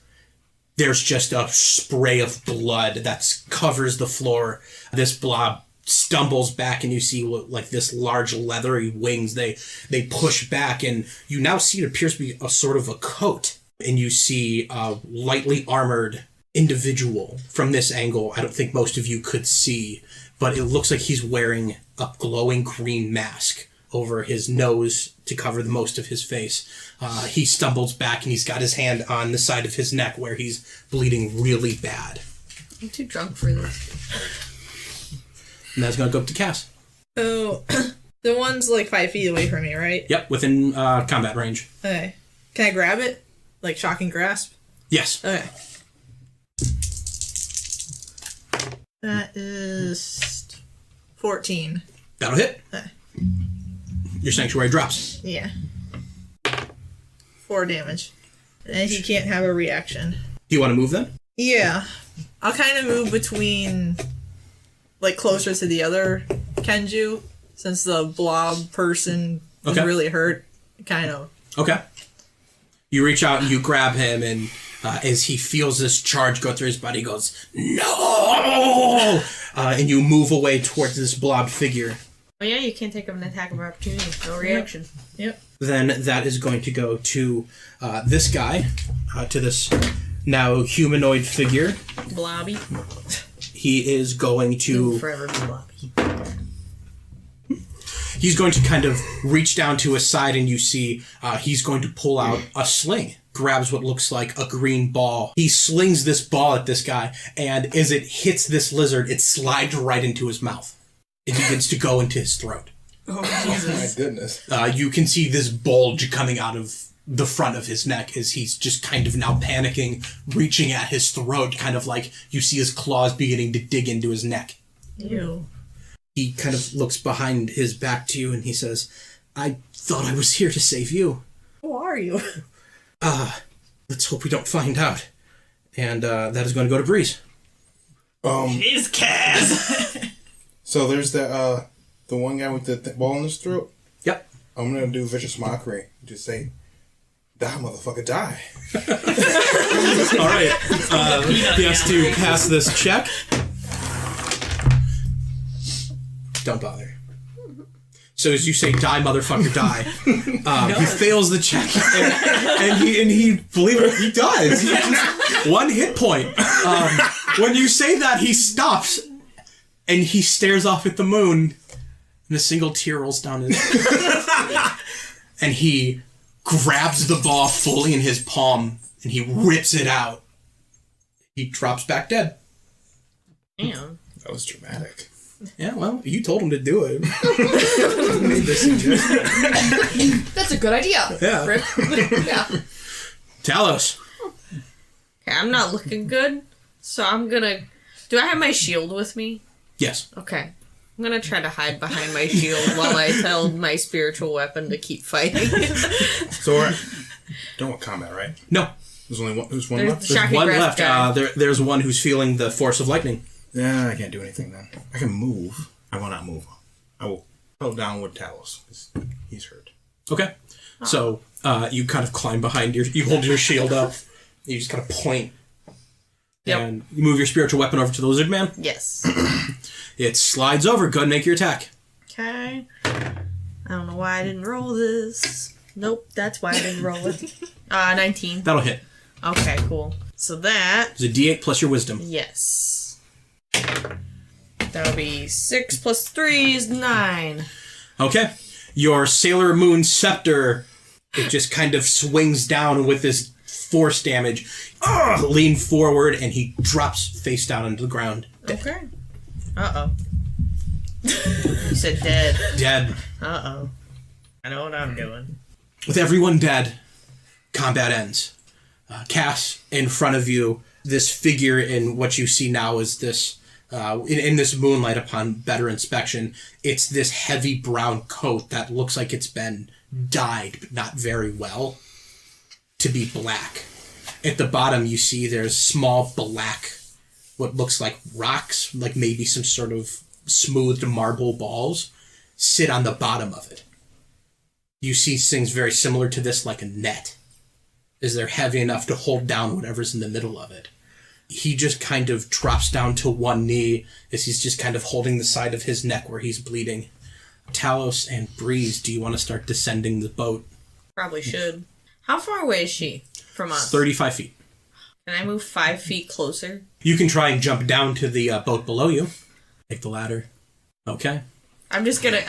there's just a spray of blood that covers the floor. This blob stumbles back, and you see like this large leathery wings. They push back, and you now see it appears to be a sort of a coat. And you see a lightly armored individual from this angle. I don't think most of you could see, but it looks like he's wearing a glowing green mask over his nose to cover the most of his face. He stumbles back, and he's got his hand on the side of his neck where he's bleeding really bad. I'm too drunk for this. And that's going to go up to Cass. Oh, the one's like 5 feet away from me, right? Yep, within combat range. Okay. Can I grab it? Like shocking grasp? Yes. Okay. That is 14. That'll hit. Okay. Your sanctuary drops. Yeah. 4 damage. And he can't have a reaction. Do you want to move then? Yeah. I'll kind of move between, like, closer to the other Kenju, since the blob person was Okay. really hurt. Kind of. Okay. You reach out and you grab him, and as he feels this charge go through his body, he goes, "No!" And you move away towards this blob figure. Oh yeah, you can't take an attack of opportunity. No reaction. Yep. Then that is going to go to this guy, to this now humanoid figure. Blobby. He is going He to... will forever be blobby. He's going to kind of reach down to his side, and you see he's going to pull out a sling. Grabs what looks like a green ball. He slings this ball at this guy, and as it hits this lizard, it slides right into his mouth. It begins to go into his throat. Oh, my goodness. You can see this bulge coming out of the front of his neck as he's just kind of now panicking, reaching at his throat, kind of like you see his claws beginning to dig into his neck. Ew. He kind of looks behind his back to you, and he says, "I thought I was here to save you. Who are you? Let's hope we don't find out." And that is going to go to Breeze. His Cass! So there's the one guy with the ball in his throat. Yep. I'm gonna do vicious mockery. Just say, Die, motherfucker, die. All right. He has to pass this check. Don't bother. So as you say, die, motherfucker, die. He fails the check, and he believe it, he does. He just, 1 hit point. When you say that, he stops, and he stares off at the moon, and a single tear rolls down his. And he grabs the ball fully in his palm, and he rips it out. He drops back dead. Damn. That was dramatic. Yeah, well, you told him to do it. You made this suggestion. That's a good idea. Yeah. Rip. Yeah. Talos. Okay, I'm not looking good, so I'm gonna... Do I have my shield with me? Yes. Okay. I'm gonna try to hide behind my shield while I tell my spiritual weapon to keep fighting. So we're done with combat, right? No. There's only one. There's one There's left. the shocking One breath left. guy. There's one who's feeling the force of lightning. Yeah, I can't do anything then. I can move. I will not move. I will hold down with Talos because he's hurt. Okay. So you kind of climb behind you hold your shield up. You just kind of point. Yep. And you move your spiritual weapon over to the lizard man. Yes. It slides over. Go ahead and make your attack. Okay. I don't know why I didn't roll this. Nope, that's why I didn't roll it. 19. That'll hit. Okay, cool. So that... It's a d8 plus your wisdom. Yes. That'll be 6 plus 3 is 9. Okay. Your Sailor Moon scepter, it just kind of swings down with this force damage. Lean forward, and he drops face down onto the ground. Dead. Okay. Uh-oh. You said dead. Dead. Uh-oh. I know what I'm doing. With everyone dead, combat ends. Cass, in front of you, this figure in what you see now is this, in this moonlight upon better inspection, it's this heavy brown coat that looks like it's been dyed, but not very well, to be black. At the bottom, you see there's small black, what looks like rocks, like maybe some sort of smoothed marble balls, sit on the bottom of it. You see things very similar to this, like a net. Is they're heavy enough to hold down whatever's in the middle of it. He just kind of drops down to one knee as he's just kind of holding the side of his neck where he's bleeding. Talos and Breeze, do you want to start descending the boat? Probably should. How far away is she from us? 35 feet. Can I move 5 feet closer? You can try and jump down to the boat below you. Take the ladder. Okay. I'm just gonna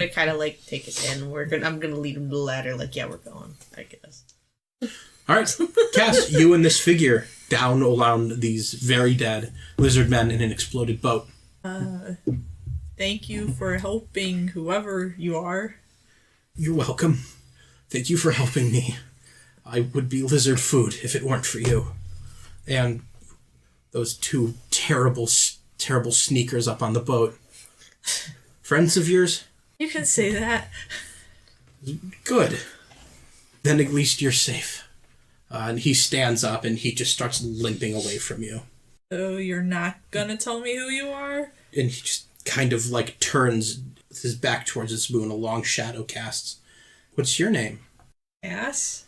kind of like take his hand. I'm gonna lead him to the ladder. Like, yeah, we're going. I guess. All right, Cass, you and this figure down around these very dead lizard men in an exploded boat. Thank you for helping whoever you are. You're welcome. Thank you for helping me. I would be lizard food if it weren't for you. And those two terrible sneakers up on the boat. Friends of yours? You can say that. Good. Then at least you're safe. And he stands up and he just starts limping away from you. So you're not gonna tell me who you are? And he just kind of like turns with his back towards this moon, a long shadow casts. What's your name? Yes?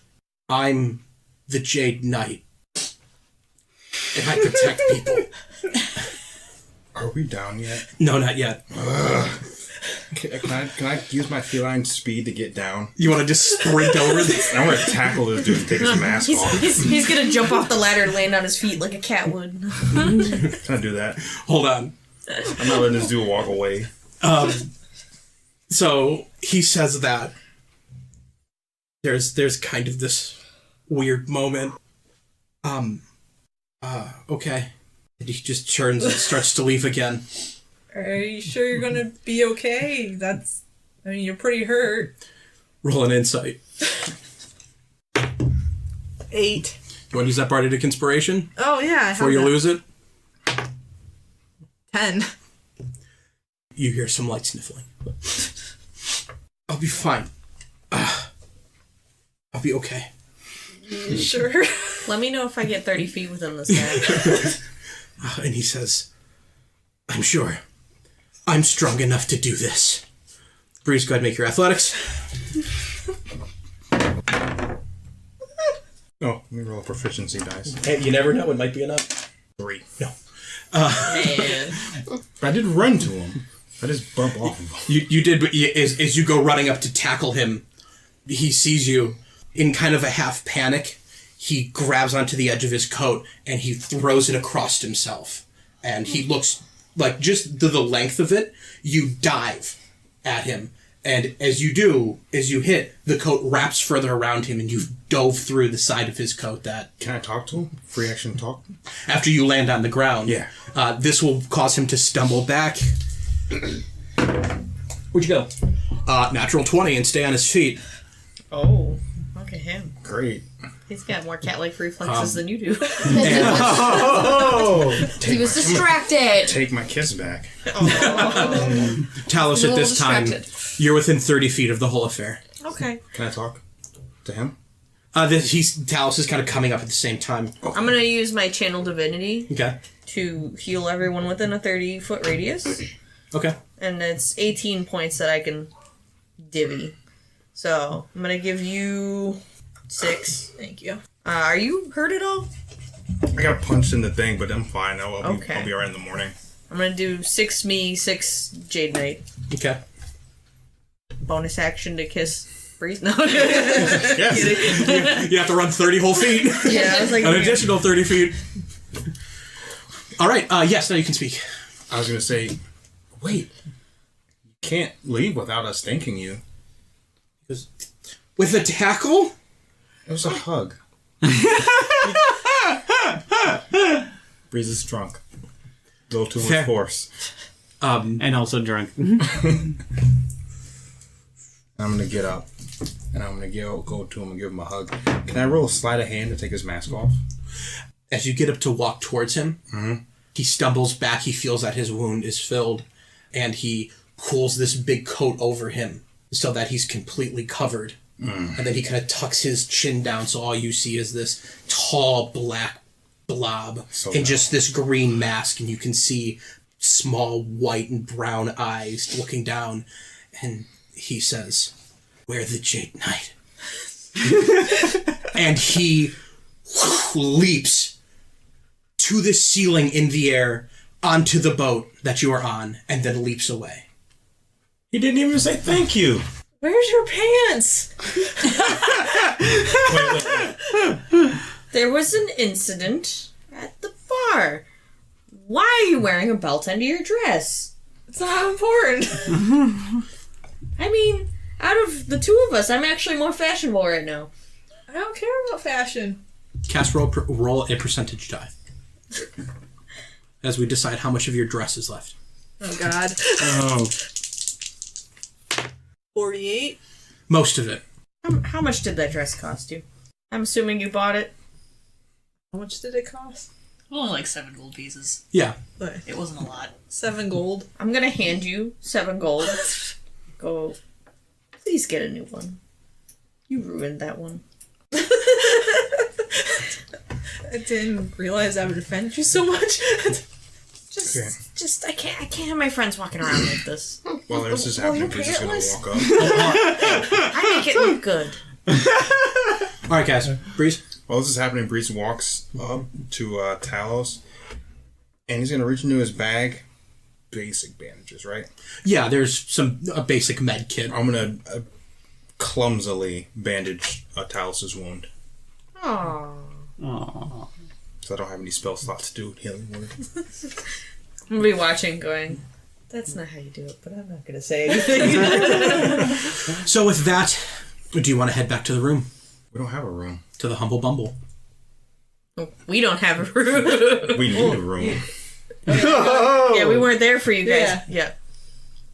I'm the Jade Knight. And I protect people. Are we down yet? No, not yet. Can I use my feline speed to get down? You want to just sprint over this? I want to tackle this dude and take his mask off. He's gonna jump off the ladder and land on his feet like a cat would. Can I do that? Hold on. I'm not letting this dude walk away. So he says that. There's kind of this weird moment. Okay. And he just turns and starts to leave again. Are you sure you're gonna be okay? You're pretty hurt. Roll an insight. 8. You want to use that Bardic Inspiration? Oh yeah, Before you lose it? 10. You hear some light sniffling. I'll be fine. I'll be okay. Sure. Let me know if I get 30 feet within this ladder. And he says, I'm sure. I'm strong enough to do this. Breeze, go ahead and make your athletics. proficiency dice. Hey, you never know. It might be enough. 3. No. Man. But I did run to him. I just bump off of him. You did, but as you go running up to tackle him, he sees you in kind of a half panic. He grabs onto the edge of his coat and he throws it across himself. And he looks like just the length of it, you dive at him. And as you do, as you hit, the coat wraps further around him and you've dove through the side of his coat that... Can I talk to him? Free action talk? After you land on the ground. Yeah. This will cause him to stumble back. Where'd you go? Natural 20 and stay on his feet. Oh, look at him. Great. He's got more cat-like reflexes than you do. He was distracted. Take my kiss back. Talos, at this time, you're within 30 feet of the whole affair. Okay. Can I talk to him? Talos is kind of coming up at the same time. I'm going to use my Channel Divinity Okay. to heal everyone within a 30-foot radius. Okay. And it's 18 points that I can divvy. So, I'm going to give you 6. Thank you. Are you hurt at all? I got punched in the thing, but I'm fine. I'll be alright in the morning. I'm going to do 6 me, 6 Jade Knight. Okay. Bonus action to kiss Breeze. No. Yes. You have to run 30 whole feet. Yeah, I was like... An additional 30 feet. All right. Yes, now you can speak. I was going to say, wait. You can't leave without us thanking you. With a tackle? It was a hug. Breeze is drunk. A little too much force. And also drunk. I'm going to get up. And I'm going to go to him and give him a hug. Can I roll a sleight of hand to take his mask off? As you get up to walk towards him, he stumbles back. He feels that his wound is filled. And he pulls this big coat over him so that he's completely covered. And then he kind of tucks his chin down so all you see is this tall black blob in just this green mask. And you can see small white and brown eyes looking down. And he says, "We're the Jade Knight." And he leaps to the ceiling in the air onto the boat that you are on and then leaps away. He didn't even say thank you. Where's your pants? Wait. There was an incident at the bar. Why are you wearing a belt under your dress? It's not important. I mean, out of the two of us, I'm actually more fashionable right now. I don't care about fashion. Cast roll a percentage die. As we decide how much of your dress is left. Oh, God. Oh. 48? Most of it. How much did that dress cost you? I'm assuming you bought it. How much did it cost? Only like 7 gold pieces. Yeah. It wasn't a lot. 7 gold. I'm gonna hand you 7 gold. Go. Please get a new one. You ruined that one. I didn't realize I would offend you so much. Just I can't have my friends walking around like this. While this is happening, Breeze is going to walk up. I make it look good. All right, guys. Breeze? While this is happening, Breeze walks up to Talos, and he's going to reach into his bag. Basic bandages, right? Yeah, there's a basic med kit. I'm going to clumsily bandage Talos' wound. Aww. So I don't have any spell slots to do healing word. I'm gonna be watching going, that's not how you do it, but I'm not gonna say anything. So with that, do you want to head back to the room? We don't have a room. To the Humble Bumble. We don't have a room. We need a room. Yeah, we weren't there for you guys. Yeah.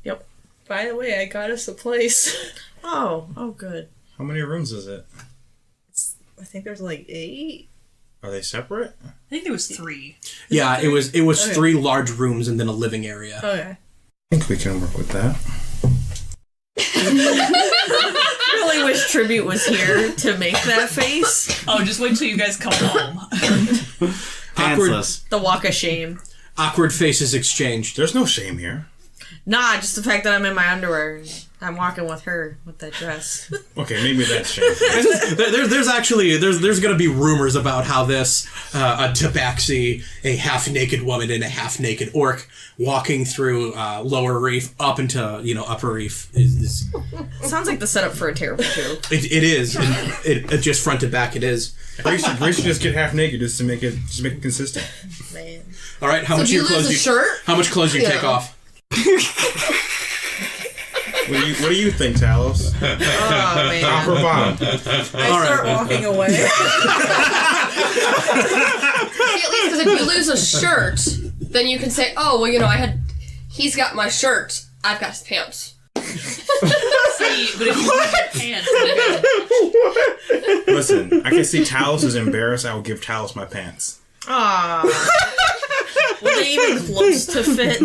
Yep. By the way, I got us a place. Oh, good. How many rooms is it? I think there's like 8. Are they separate? I think there was 3. Yeah, it was Okay. 3 large rooms and then a living area. Okay. I think we can work with that. I really wish Tribute was here to make that face. Oh, just wait till you guys come home. Awkward, Pantsless. The walk of shame. awkward faces exchanged. There's no shame here. Nah, just the fact that I'm in my underwear. I'm walking with her with that dress. Okay, maybe that's shameful. There's going to be rumors about how this a tabaxi, a half-naked woman and a half-naked orc walking through Lower Reef up into Upper Reef is Sounds like the setup for a terrible joke. it is. And it just front to back. It is. Grace should just get half naked just to make it consistent. Man. All right, how So much if of your you clothes lose a shirt, How much clothes do you take Yeah. off? What do you think, Talos? Oh, man. Top or bottom? I start walking away. See, at least because if you lose a shirt, then you can say, "Oh, well, he's got my shirt, I've got his pants." See, but if you lose your pants, then Listen, I can see Talos is embarrassed. I will give Talos my pants. Aw. Were they even close to fit?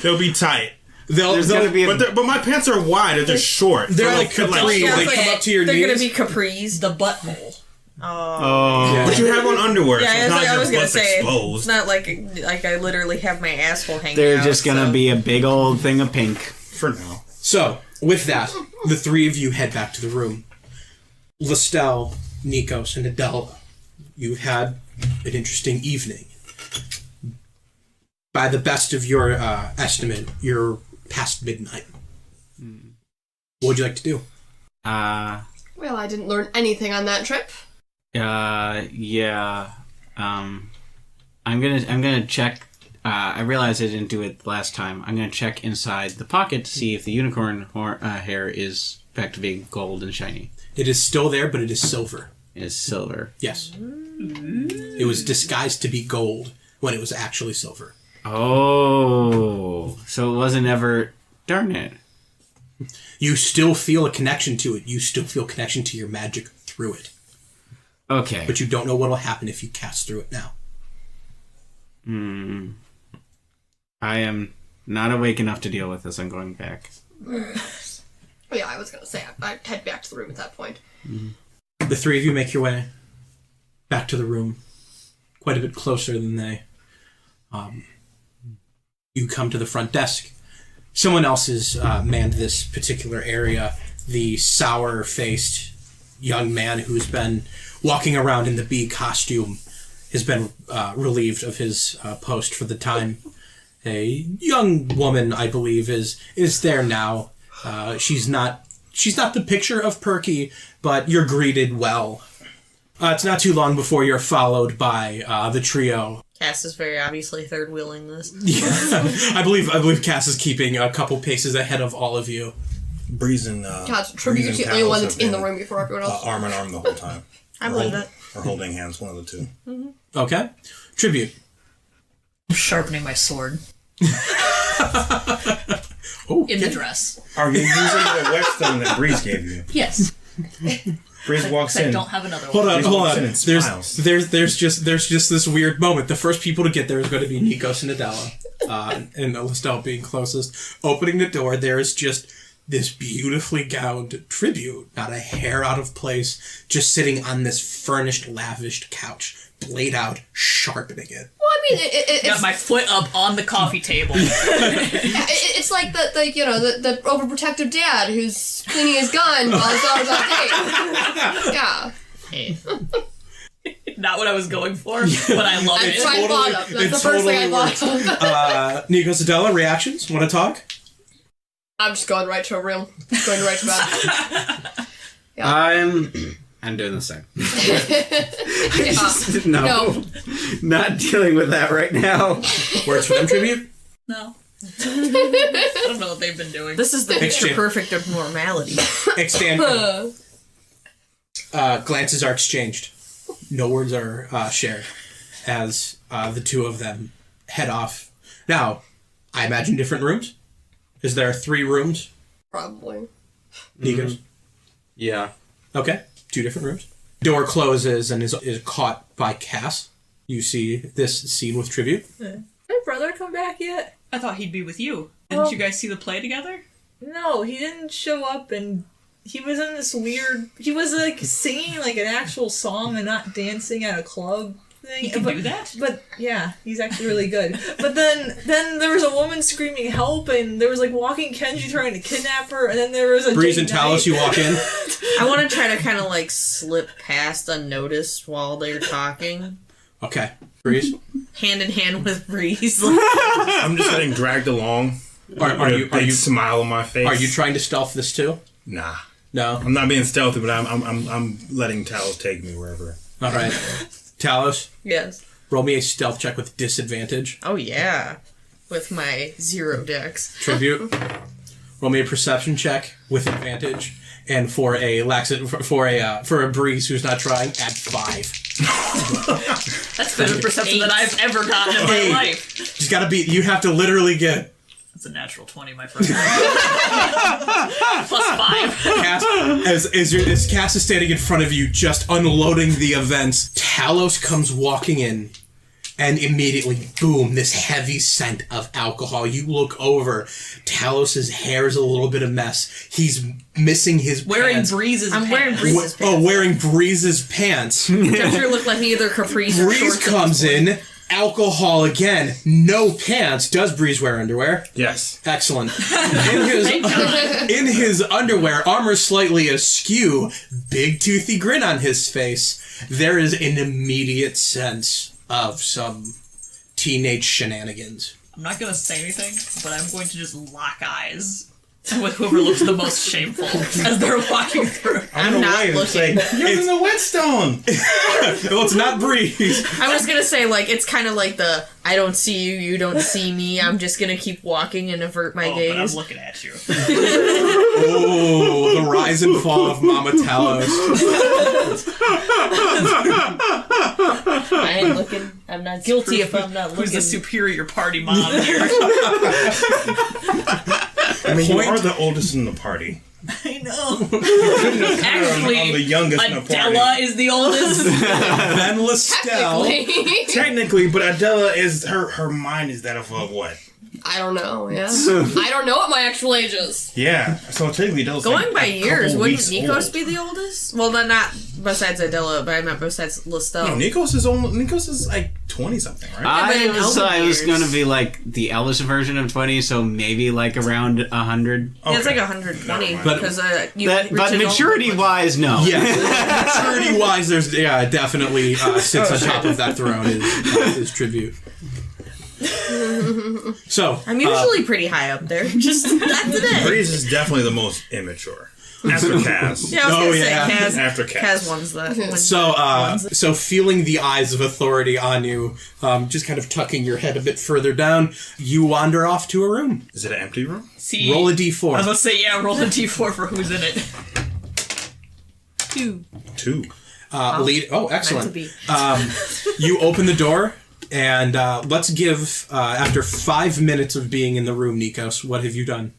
They'll be tight. There's gonna be a... But my pants are wide. They're just short. They're So like could, capri. Yeah, They but come up to your they're knees. gonna be capris. The butthole. Oh. But you have on underwear, so Yeah, it's not I like was your gonna butt's say. exposed. It's not like I literally have my asshole hanging They're out. just gonna so. be a big old thing of pink. For now. So, with that, the three of you head back to the room. Lestel, Nikos, and Adela, you've had an interesting evening. By the best of your estimate, you're past midnight. What would you like to do? Well, I didn't learn anything on that trip. Yeah. I'm gonna check. I realized I didn't do it last time. I'm gonna check inside the pocket to see if the unicorn hair is back to being gold and shiny. It is still there, but it is silver. It is silver. Yes. It was disguised to be gold when it was actually silver. Oh, so it wasn't ever. Darn it. You still feel a connection to it. You still feel connection to your magic through it. Okay. But you don't know what will happen if you cast through it now. I am not awake enough to deal with this. I'm going back. Oh, yeah, I was gonna say I'd head back to the room at that point. The three of you make your way back to the room, quite a bit closer than they. You come to the front desk. Someone else has manned this particular area. The sour-faced young man who's been walking around in the bee costume has been relieved of his post for the time. A young woman, I believe, is there now. She's not the picture of perky, but you're greeted well. It's not too long before you're followed by the trio. Cass is very obviously third wheeling this. Yeah, I believe Cass is keeping a couple paces ahead of all of you. Breeze and God, Tribute is the only one that's in the room before everyone else. Arm in arm the whole time. I believe it. Or holding hands, one of the two. Okay. Tribute. I'm sharpening my sword Oh, in the dress. Are you using the whetstone that Breeze gave you? Yes, Breeze walks I in. don't have another hold one. on, Breeze hold walks on. in and smiles. There's just this weird moment. The first people to get there is going to be Nikos and Adela, and Lestel being closest. Opening the door, there is just this beautifully gowned Tribute, not a hair out of place, just sitting on this furnished, lavished couch, blade out, sharpening it. Well, I mean, it's Got my foot up on the coffee table. it's like the overprotective dad who's cleaning his gun while his daughter's on date. Yeah. Not what I was going for, but I love That's it. what I thought of. That's the first thing I thought of. Nikos, Adela, reactions? Want to talk? I'm just going right to a room. Going right to bed. I'm doing the same. No. No, not dealing with that right now. Words for them, Tribute? No. I don't know what they've been doing. This is the picture Exchange. perfect of normality. Glances are exchanged. No words are shared as the two of them head off. Now, I imagine different rooms. Is there 3 rooms? Probably. Nikos? Yeah. Okay, 2 different rooms. Door closes and is caught by Cass. You see this scene with Tribute. Did my brother come back yet? I thought he'd be with you. Didn't you guys see the play together? No, he didn't show up, and he was in this weird... He was, like, singing, like, an actual song and not dancing at a club. thing. He can do that? But yeah, he's actually really good. But then there was a woman screaming help, and there was like walking Kenji trying to kidnap her, and then there was a Breeze and Talos, you walk in. I want to try to kind of like slip past unnoticed while they're talking. Okay. Breeze? Hand in hand with Breeze. I'm just getting dragged along. Are you smile on my face? Are you trying to stealth this too? Nah. No? I'm not being stealthy, but I'm letting Talos take me wherever. Alright. Talos, Yes. roll me a stealth check with disadvantage. Oh yeah. With my 0 dex. Tribute. Roll me a perception check with advantage. And for a Breeze who's not trying, add 5. That's better perception than I've ever gotten in my life. Just gotta be. You have to literally get. That's a natural 20, my friend. Plus 5. Cass, as Cass is standing in front of you, just unloading the events, Talos comes walking in, and immediately, boom, this heavy scent of alcohol. You look over, Talos's hair is a little bit of mess. He's missing his Wearing pants. Breeze's I'm pants. wearing Breeze's pants. Oh, wearing Breeze's pants. Which I'm sure look like either Caprice or Breeze shorts. comes in, alcohol again, no pants. Does Breeze wear underwear? Yes. Excellent. In his underwear, armor slightly askew, big toothy grin on his face. There is an immediate sense of some teenage shenanigans. I'm not going to say anything, but I'm going to just lock eyes with whoever looks the most shameful as they're walking through. I'm not looking. You're in the whetstone. Well, it's not Breeze. I was gonna say, like, it's kind of like the I don't see you, you don't see me. I'm just gonna keep walking and avert my But I'm gaze. looking at you. Oh, the rise and fall of Mama Talos. I ain't looking. I'm not guilty if I'm not Who's looking. the superior party mom here? I mean, you are the oldest in the party. I know. Actually, I'm the youngest in the party. Adela is the oldest. Then Lestel. Technically, but Adela is her mind is that of what? I don't know, yeah. I don't know what my actual age is. Yeah, so technically Adela's Going like by a years, couple wouldn't weeks Nikos old. be the oldest? Well, not besides Adela, but I meant besides Lestel. No, Nikos is like 20 something, right? but in I was elven going to years. be like the eldest version of 20, so maybe like around 100. Yeah, it's Okay. like 120 But- because you. But Richard maturity-wise, no. Yeah, maturity-wise, there's definitely sits on top of that throne is tribute. So I'm usually pretty high up there. Just not today. Breeze is definitely the most immature. After Cass. Yeah, I was Oh, gonna yeah. say Kaz. After Cass. Kaz wins that. So feeling the eyes of authority on you, just kind of tucking your head a bit further down, you wander off to a room. Is it an empty room? See, Roll a I was d4. going to say, yeah, roll a d4 for who's in it. 2. 2. Lead. Oh, excellent. Meant You open the door, and let's give after 5 minutes of being in the room, Nikos. What have you done?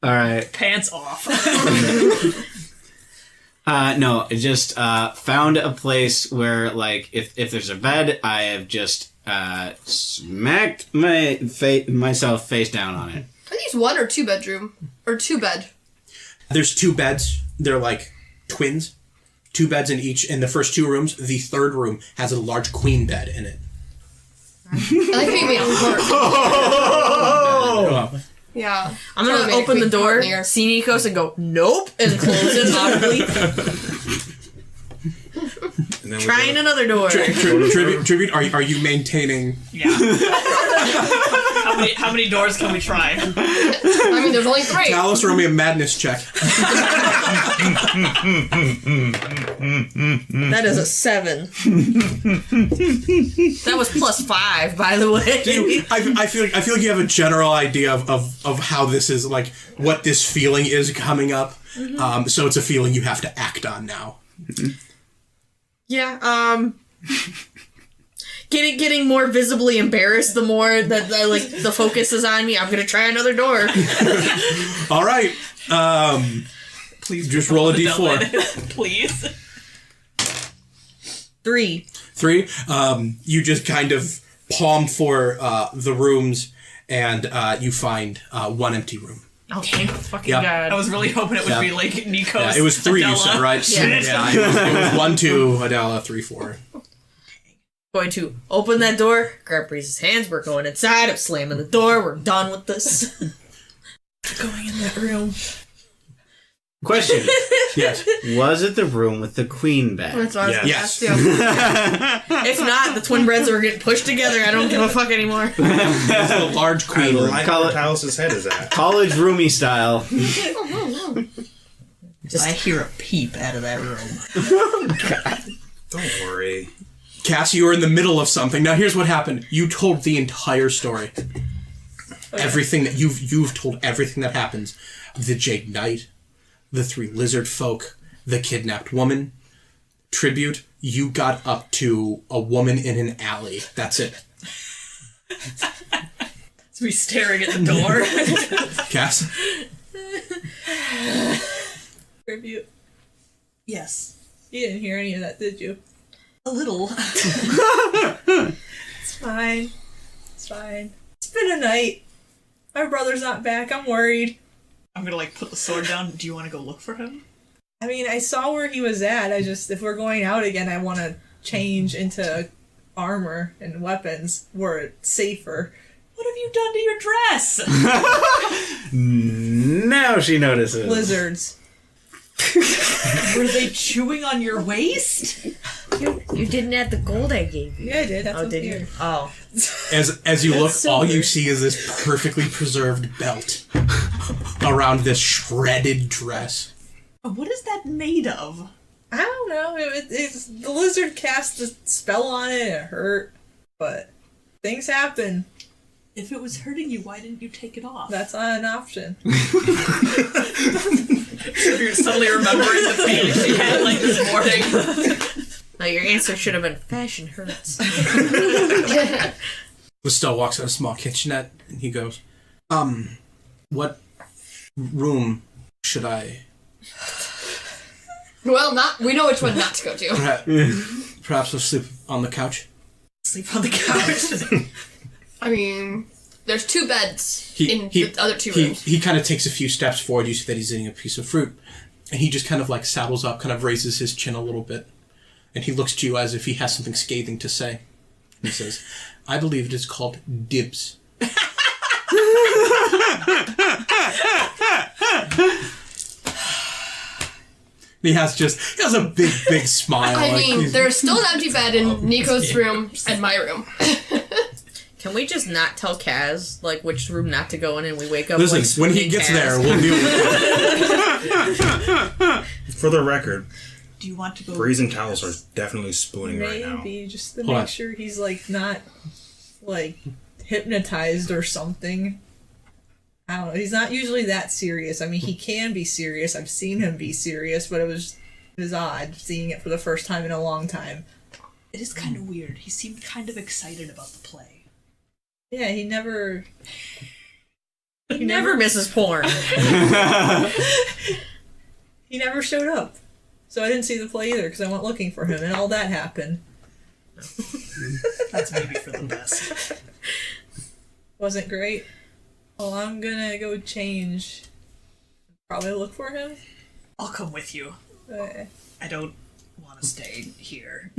All right. Pants off. No, I just found a place where, like, if there's a bed, I have just smacked myself face down on it. Are these 1 or 2 bedroom? Or 2 bed? There's 2 beds. They're like twins. 2 beds in each. In the first 2 rooms, the third room has a large queen bed in it. I like how you made a heart. Oh. Yeah. I'm gonna Totally made a open the quick door, heart there. see Nikos, and go nope, and close it audibly. And then we Trying go- another door. Tribute, are you maintaining? Yeah. How many doors can we try? I mean, there's only 3. Talos, roll me a madness check. That is a 7. That was +5, by the way. I feel like you have a general idea of how this is, like, what this feeling is coming up. So it's a feeling you have to act on now. Yeah, getting more visibly embarrassed the more that the focus is on me. I'm gonna try another door. All right. Please Just roll a d4. Please. 3. 3. You just kind of palm for the rooms, and you find 1 empty room. Oh, thank fucking Yep. I God. was really hoping it would be like Nikos. Yeah, it was 3, Adela. you said, right? Yeah. Yeah, it was 1, 2, Adela, 3, 4. Going to open that door, grab Breeze's hands, we're going inside, I'm slamming the door, we're done with this. Going in that room. Question. Yes. Was it the room with the queen bed? That's what I was gonna Yes. ask you. If not, the twin breads are getting pushed together, I don't give a fuck anymore. It's a large I queen room. like Call where it- Talos' head is at. College roomy style. I hear a peep out of that room. Don't worry. Cassie, you were in the middle of something. Now here's what happened. You told the entire story. Everything that you've told everything that happens. The Jade Knight, the 3 lizard folk, the kidnapped woman. Tribute, you got up to a woman in an alley. That's it. So he's staring at the door. Cass? Tribute. Yes. You didn't hear any of that, did you? A little. It's fine. It's fine. It's been a night. My brother's not back. I'm worried. I'm gonna put the sword down. Do you want to go look for him? I mean, I saw where he was at. If we're going out again, I want to change into armor and weapons where it's safer. What have you done to your dress? Now she notices. Lizards. Were they chewing on your waist? You didn't add the gold I gave you. Yeah, I did. That's Oh, what's did here. you? Oh. As you look, silver. all you see is this perfectly preserved belt around this shredded dress. What is that made of? I don't know. It's the lizard cast a spell on it and it hurt. But things happen. If it was hurting you, why didn't you take it off? That's not an option. You're suddenly remembering the feeling she had this morning. No, your answer should have been fashion hurts. Listel walks out a small kitchenette and he goes, what room should I Well, we know which one not to go to. perhaps I'll sleep on the couch? Sleep on the couch. I mean, there's 2 beds in the other 2 rooms. He kind of takes a few steps forward. You see that he's eating a piece of fruit. And he just kind of saddles up, kind of raises his chin a little bit. And he looks to you as if he has something scathing to say. He says, I believe it is called dibs. He has a big smile. I mean, there's still an empty bed in Nico's room and my room. Can we just not tell Kaz, which room not to go in and we wake up Listen, when he gets Kaz? there, we'll deal with it. For the record, Do you want to go? Breeze and Talo are definitely spooning right now. Maybe just to Hold make on. sure he's not hypnotized or something. I don't know. He's not usually that serious. I mean, he can be serious. I've seen him be serious, but it was odd seeing it for the first time in a long time. It is kind of weird. He seemed kind of excited about the play. Yeah, he never misses porn. he never showed up. So I didn't see the play either because I went looking for him, and all that happened. That's maybe for the best. Wasn't great. Well, I'm gonna go change. Probably look for him. I'll come with you. Okay. I don't want to stay here.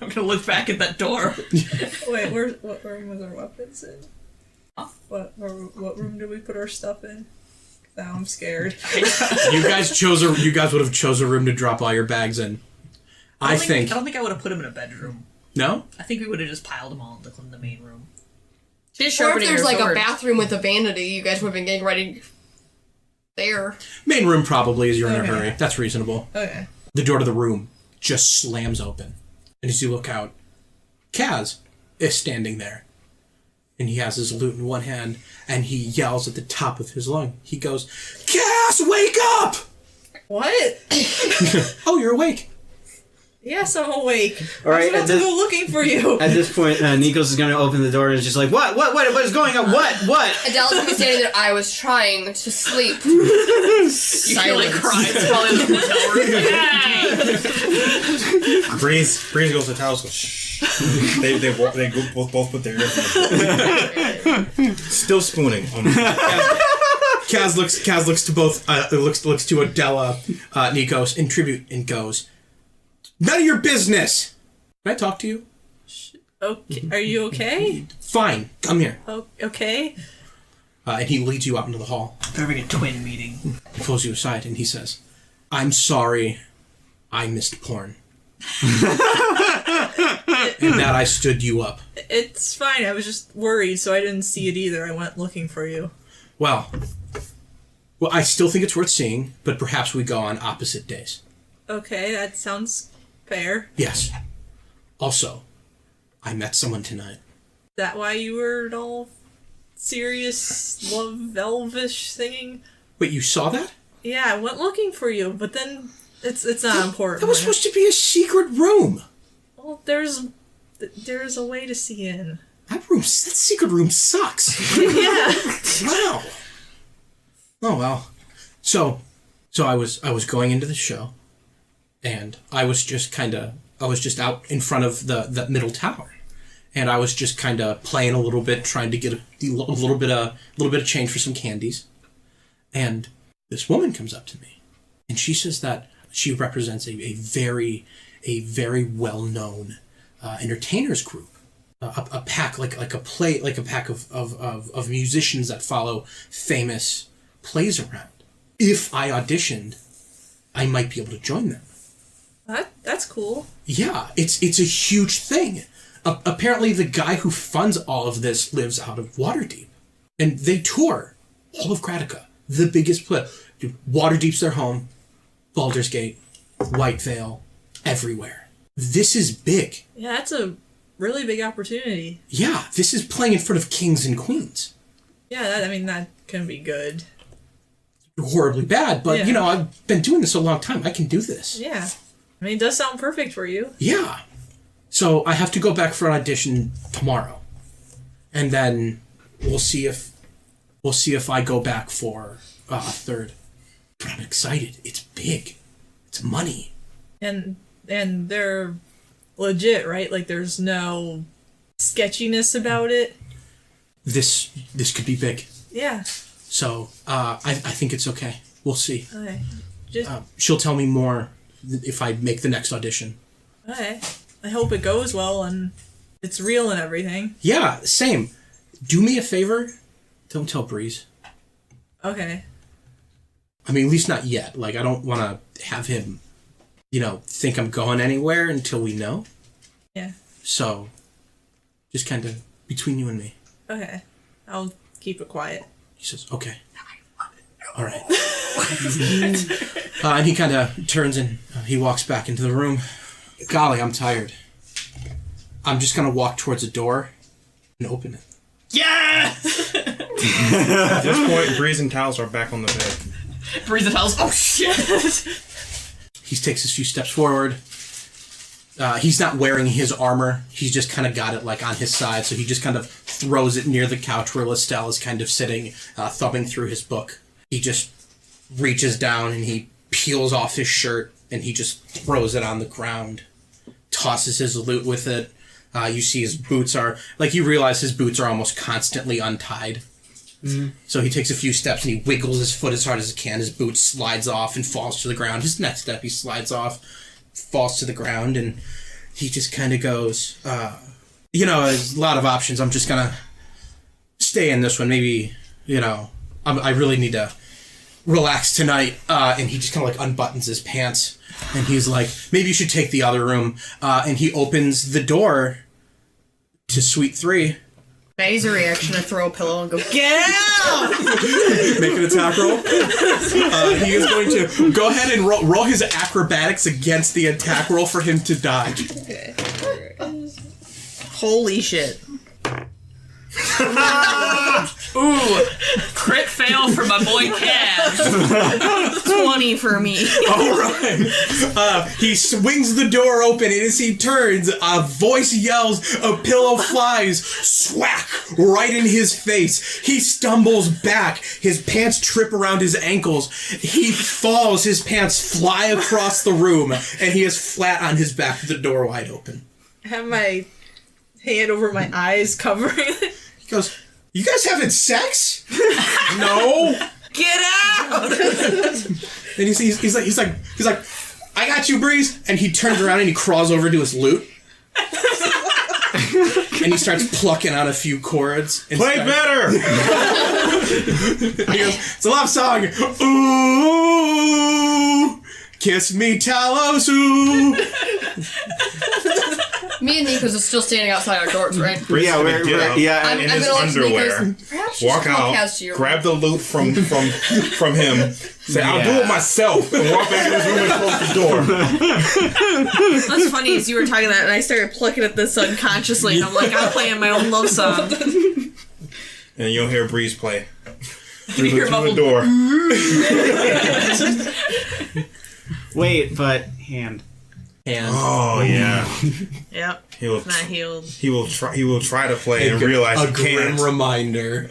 I'm gonna look back at that door. Wait, what room was our weapons in? What room did we put our stuff in? Now I'm scared. You guys would have chose a room to drop all your bags in. I think. I don't think I would have put him in a bedroom. No? I think we would have just piled them all in the main room. She's Or if sharpening there's her a sword. bathroom with a vanity, you guys would have been getting ready there. Main room probably, as you're in a Okay. hurry. That's reasonable. Okay. The door to the room just slams open. And as you look out, Kaz is standing there. And he has his lute in one hand, and he yells at the top of his lung. He goes, Kaz, wake up! What? Oh, you're awake. Yes, I'm awake. All right, I was about to go looking for you. At this point, Nikos is going to open the door and is just like, what is going on? What? Adele's gonna be standing there. I was trying to sleep. You feel like crying. It's probably in the hotel room. Breeze goes to Talos. Goes, shh. They both put their ears in. Still spooning. Kaz looks to both looks to Adela, Nikos, and Tribute, and goes, none of your business. Can I talk to you? Okay. Are you okay? Fine, come here. Okay. And he leads you out into the hall. They're having a twin meeting. He pulls you aside and he says, I'm sorry I missed porn. And that I stood you up. It's fine. I was just worried, so I didn't see it either. I went looking for you. Well, I still think it's worth seeing, but perhaps we go on opposite days. Okay, that sounds fair. Yes. Also, I met someone tonight. Is that why you were all serious, love, elvish singing? Wait, you saw that? Yeah, I went looking for you, but then it's not important. That was supposed to be a secret room. Well, there's a way to see in. That secret room sucks. Yeah. Wow. Oh well. So I was going into the show, and I was just out in front of the middle tower, and I was just kind of playing a little bit, trying to get a little bit of change for some candies, and this woman comes up to me, and she says that she represents a very well-known entertainers group, a pack like a pack of musicians that follow famous plays around. If I auditioned, I might be able to join them. That's cool. Yeah, it's a huge thing. Apparently, the guy who funds all of this lives out of Waterdeep, and they tour all of Kratica, the biggest play. Waterdeep's their home. Baldur's Gate, White Vale, everywhere. This is big. Yeah, that's a really big opportunity. Yeah, this is playing in front of kings and queens. Yeah, that can be good. Horribly bad, but Yeah. I've been doing this a long time. I can do this. Yeah. It does sound perfect for you. Yeah. So I have to go back for an audition tomorrow. And then we'll see if I go back for a third. But I'm excited. It's big. It's money. And they're legit, right? Like there's no sketchiness about it. This could be big. Yeah. So I think it's okay. We'll see. Okay. Just She'll tell me more if I make the next audition. okay. I hope it goes well and it's real and everything. Yeah, same. Do me a favor. Don't tell Breeze. Okay. I mean, at least not yet. Like, I don't want to have him, think I'm going anywhere until we know. Yeah. So, just kind of between you and me. Okay. I'll keep it quiet. He says, okay. All right. And he kind of turns and he walks back into the room. Golly, I'm tired. I'm just going to walk towards the door and open it. Yes! At this point, Breeze and Talo are back on the bed. Breeze and Talo. Oh shit! He takes a few steps forward. He's not wearing his armor. He's just kind of got it like on his side, so he just kind of throws it near the couch where Lestel is kind of sitting, thumbing through his book. He just reaches down and he peels off his shirt and he just throws it on the ground, tosses his loot with it. You see his boots are, you realize his boots are almost constantly untied. Mm-hmm. So he takes a few steps and he wiggles his foot as hard as he can. His boot slides off and falls to the ground. His next step, he slides off, falls to the ground, and he just kind of goes, there's a lot of options. I'm just going to stay in this one. Maybe, I really need to relax tonight. And he just kind of unbuttons his pants and he's like, maybe you should take the other room. And he opens the door to Suite 3. Can I use a reaction to throw a pillow and go, get out! Make an attack roll. He is going to go ahead and roll his acrobatics against the attack roll for him to dodge. Okay. Holy shit. Ooh, crit fail for my boy Cav. 20 for me. Alright. He swings the door open, and as he turns, a voice yells, a pillow flies, swack, right in his face. He stumbles back, his pants trip around his ankles. He falls, his pants fly across the room, and he is flat on his back with the door wide open. I have my hand over my eyes covering it. He goes, you guys having sex? No. Get out! And he's like, I got you, Breeze. And he turns around and he crawls over to his loot. And he starts plucking on a few chords. And Play better! He goes, it's a love song. Ooh, kiss me, Talos. Ooh. Me and Nico's are still standing outside our doors, right? Yeah, we're I'm I'm in gonna his look to underwear. Nico's. Perhaps you Walk should call out, Kaz to your grab the loot from him, say, I'll do it myself, and walk back in his room and close the door. What's funny is you were talking that, and I started plucking at this unconsciously, and I'm like, I'm playing my own love song. And you'll hear Breeze play. You hear Through the muffled door. Wait, but hand. And Oh, yeah. Yep. He will, Not healed. he will try to play and realize a he grim can't. reminder.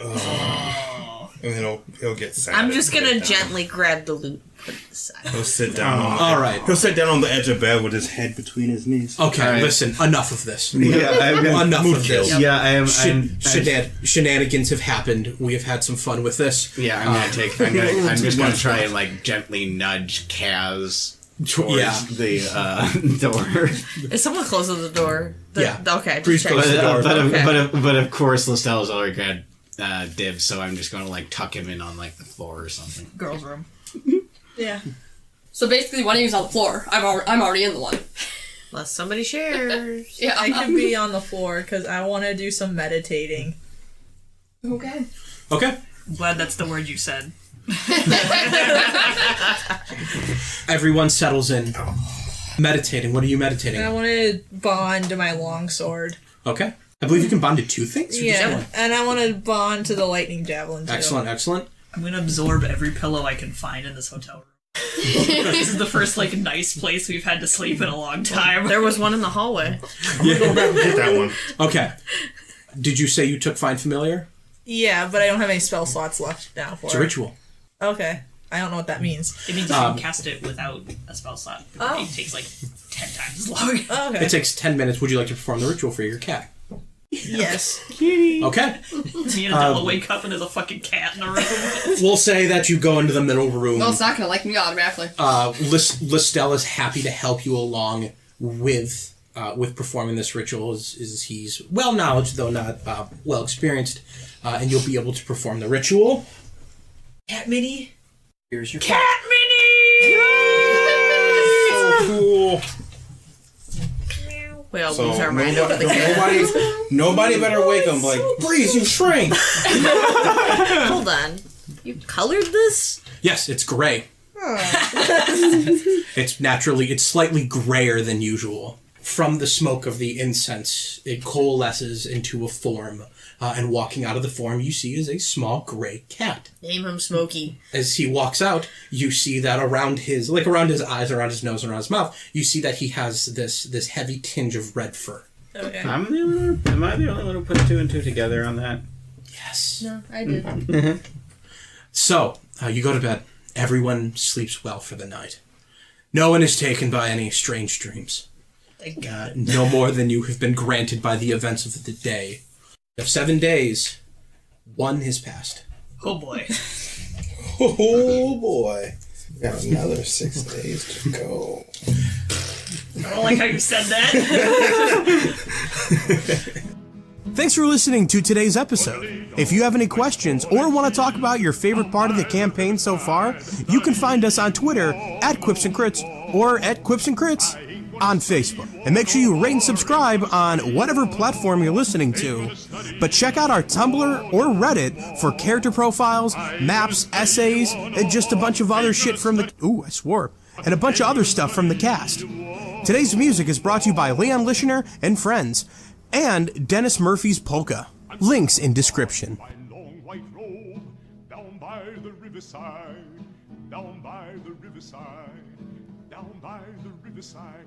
And then he'll get sad. I'm just and gonna sit down. gently grab the loot and put it aside. He'll sit down. All right. He'll sit down on the edge of bed with his head between his knees. Okay, All right. listen. Enough of this. Yeah, Enough of this. Yeah, I am. Shenanigans have happened. We have had some fun with this. Yeah, I'm just gonna try and like gently nudge Kaz towards the door. If someone closes the door, Yeah. Okay, Breeze just check. closes the door. But of course, Listella's already grabbed dibs, so I'm just gonna like tuck him in on like the floor or something. girls' room. Yeah. So basically, one of you's on the floor. I'm already in the one. Unless somebody shares. Yeah. I can be on the floor because I want to do some meditating. Okay. Okay. I'm glad that's the word you said. Everyone settles in. Meditating. What are you meditating? And I want to bond to my longsword. Okay. I believe you can bond to two things. Or just Yeah, one? and I want to bond to the lightning javelin too. Excellent. Excellent. I'm gonna absorb every pillow I can find in this hotel room. This is the first nice place we've had to sleep in a long time. There was one in the hallway. I'm gonna go back and get that one. Okay. Did you say you took Find Familiar? Yeah, but I don't have any spell slots left now for It's a it. ritual. Okay. I don't know what that means. It means you can cast it without a spell slot. Oh. It takes 10 times as long. Okay. It takes 10 minutes. Would you like to perform the ritual for your cat? Yes. Okay. Me and Adela wake up and there's a fucking cat in the room. We'll say that you go into the middle room. Well, it's not gonna like me automatically. Listella's happy to help you along with performing this ritual. Is he's well knowledge though not well experienced, and you'll be able to perform the ritual. Cat Minnie. Here's your Cat Minnie! So cool. We all So lose our mind over the cat. nobody better wake him like, Breeze, you shrank. Hold on. You colored this? Yes, it's gray. It's slightly grayer than usual. From the smoke of the incense, it coalesces into a form, and walking out of the form you see is a small gray cat. Name him Smokey. As he walks out, you see that around his eyes, around his nose, around his mouth, you see that he has this heavy tinge of red fur. Okay. Am I the only one who put two and two together on that? Yes. No, I did. So, you go to bed. Everyone sleeps well for the night. No one is taken by any strange dreams. Thank God. No more than you have been granted by the events of the day. Of 7 days, 1 has passed. Oh boy. Oh boy. Got another 6 days to go. I don't like how you said that. Thanks for listening to today's episode. If you have any questions or want to talk about your favorite part of the campaign so far, you can find us on Twitter at QuipsnCrits or at QuipsnCrits on Facebook. And make sure you rate and subscribe on whatever platform you're listening to. But check out our Tumblr or Reddit for character profiles, maps, essays, and just a bunch of other shit from the... Ooh, I swore. And a bunch of other stuff from the cast. Today's music is brought to you by Leon Lischner and friends, and Dennis Murphy's Polka. Links in description. My long white robe, down by the riverside, down by the riverside, down by the riverside.